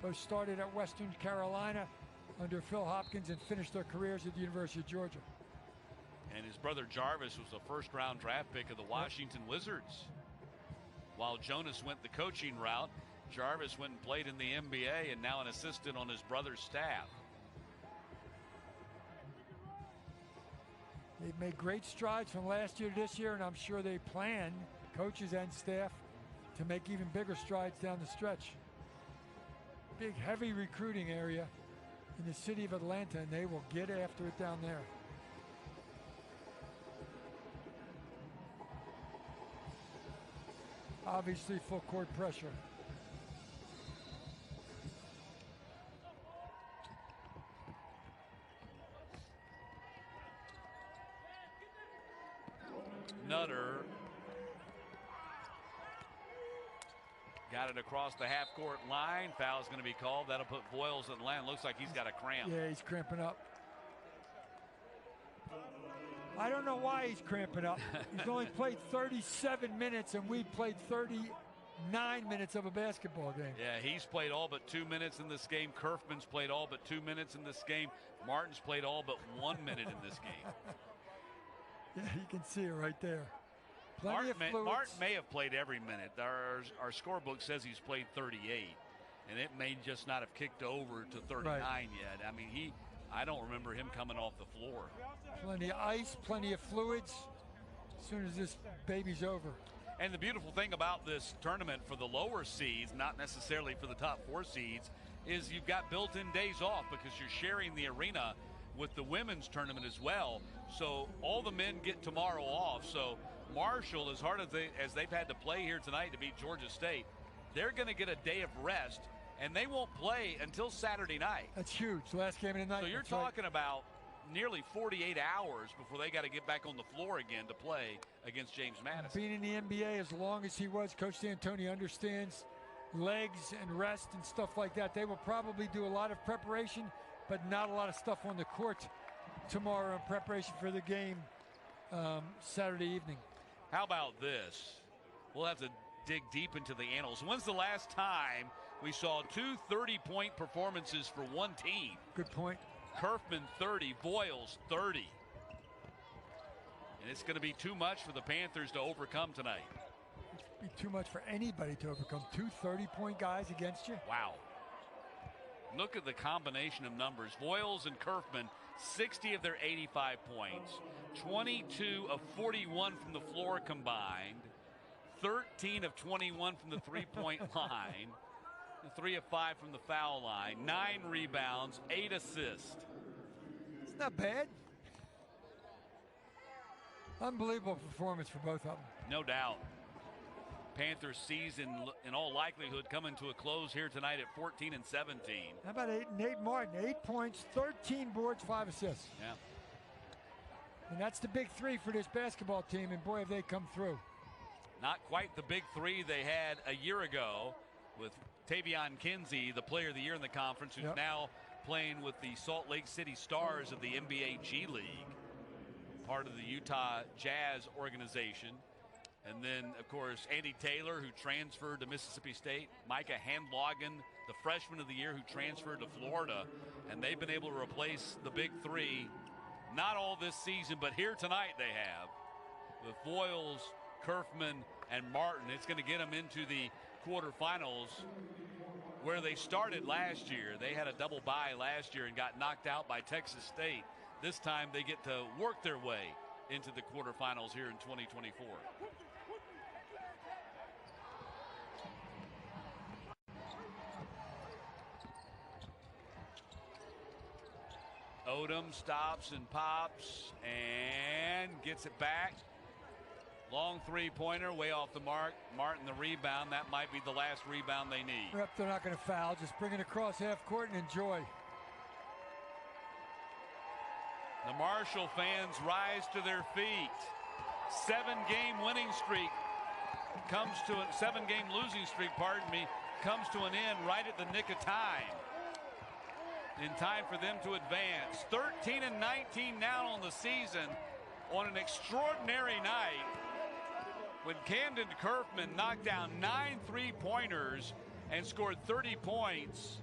Both started at Western Carolina under Phil Hopkins and finished their careers at the University of Georgia. And his brother Jarvis was a first-round draft pick of the Washington Wizards. While Jonas went the coaching route, Jarvis went and played in the NBA and now an assistant on his brother's staff. They've made great strides from last year to this year, and I'm sure they plan, coaches and staff, to make even bigger strides down the stretch. Big, heavy recruiting area in the city of Atlanta, and they will get after it down there. Obviously, full court pressure. Nutter got it across the half-court line. Foul's going to be called. That'll put Voiles in the line. Looks like he's got a cramp. Yeah, he's cramping up. I don't know why he's cramping up. He's only played 37 minutes, and we played 39 minutes of a basketball game. Yeah, he's played all but 2 minutes in this game. Curfman's played all but 2 minutes in this game. Martin's played all but 1 minute in this game. Yeah, you can see it right there. Plenty of fluids. Martin may have played every minute. Our scorebook says he's played 38, and it may just not have kicked over to 39 yet. I mean, I don't remember him coming off the floor. Plenty of ice, plenty of fluids as soon as this baby's over. And the beautiful thing about this tournament for the lower seeds, not necessarily for the top 4 seeds, is you've got built-in days off because you're sharing the arena with the women's tournament as well. So all the men get tomorrow off. So Marshall, as hard as they've had to play here tonight to beat Georgia State, they're going to get a day of rest and they won't play until Saturday night. That's huge. Last game of the night. So you're talking about nearly 48 hours before they got to get back on the floor again to play against James Madison. Being in the NBA as long as he was, Coach D'Antoni understands legs and rest and stuff like that. They will probably do a lot of preparation, but not a lot of stuff on the court tomorrow in preparation for the game Saturday evening. How about this? We'll have to dig deep into the annals. When's the last time we saw two 30-point performances for one team? Good point. Curfman 30, Voiles 30. And it's going to be too much for the Panthers to overcome tonight. It'd be too much for anybody to overcome. Two 30-point guys against you. Wow. Look at the combination of numbers. Voiles and Curfman, 60 of their 85 points. 22 of 41 from the floor combined. 13 of 21 from the three-point line. 3 of 5 from the foul line. 9 rebounds, 8 assists. It's not bad. Unbelievable performance for both of them. No doubt. Panthers season, in all likelihood, coming to a close here tonight at 14-17. How about Nate Martin? 8 points, 13 boards, 5 assists. Yeah. And that's the big three for this basketball team, and boy, have they come through. Not quite the big three they had a year ago with Tavion Kinsey, the player of the year in the conference, who's now playing with the Salt Lake City Stars of the NBA G League, part of the Utah Jazz organization. And then, of course, Andy Taylor, who transferred to Mississippi State. Micah Handlogan, the freshman of the year, who transferred to Florida. And they've been able to replace the big three, not all this season, but here tonight they have. With Voiles, Curfman, and Martin. It's going to get them into the quarterfinals where they started last year. They had a double bye last year and got knocked out by Texas State. This time they get to work their way into the quarterfinals here in 2024. Odom stops and pops and gets it back. Long three-pointer, way off the mark. Martin the rebound. That might be the last rebound they need. Yep, they're not going to foul. Just bring it across half court and enjoy. The Marshall fans rise to their feet. 7-game winning streak comes to a 7-game losing streak, pardon me, comes to an end right at the nick of time. In time for them to advance. 13-19 now on the season on an extraordinary night when Kamdyn Curfman knocked down 9 3-pointers and scored 30 points.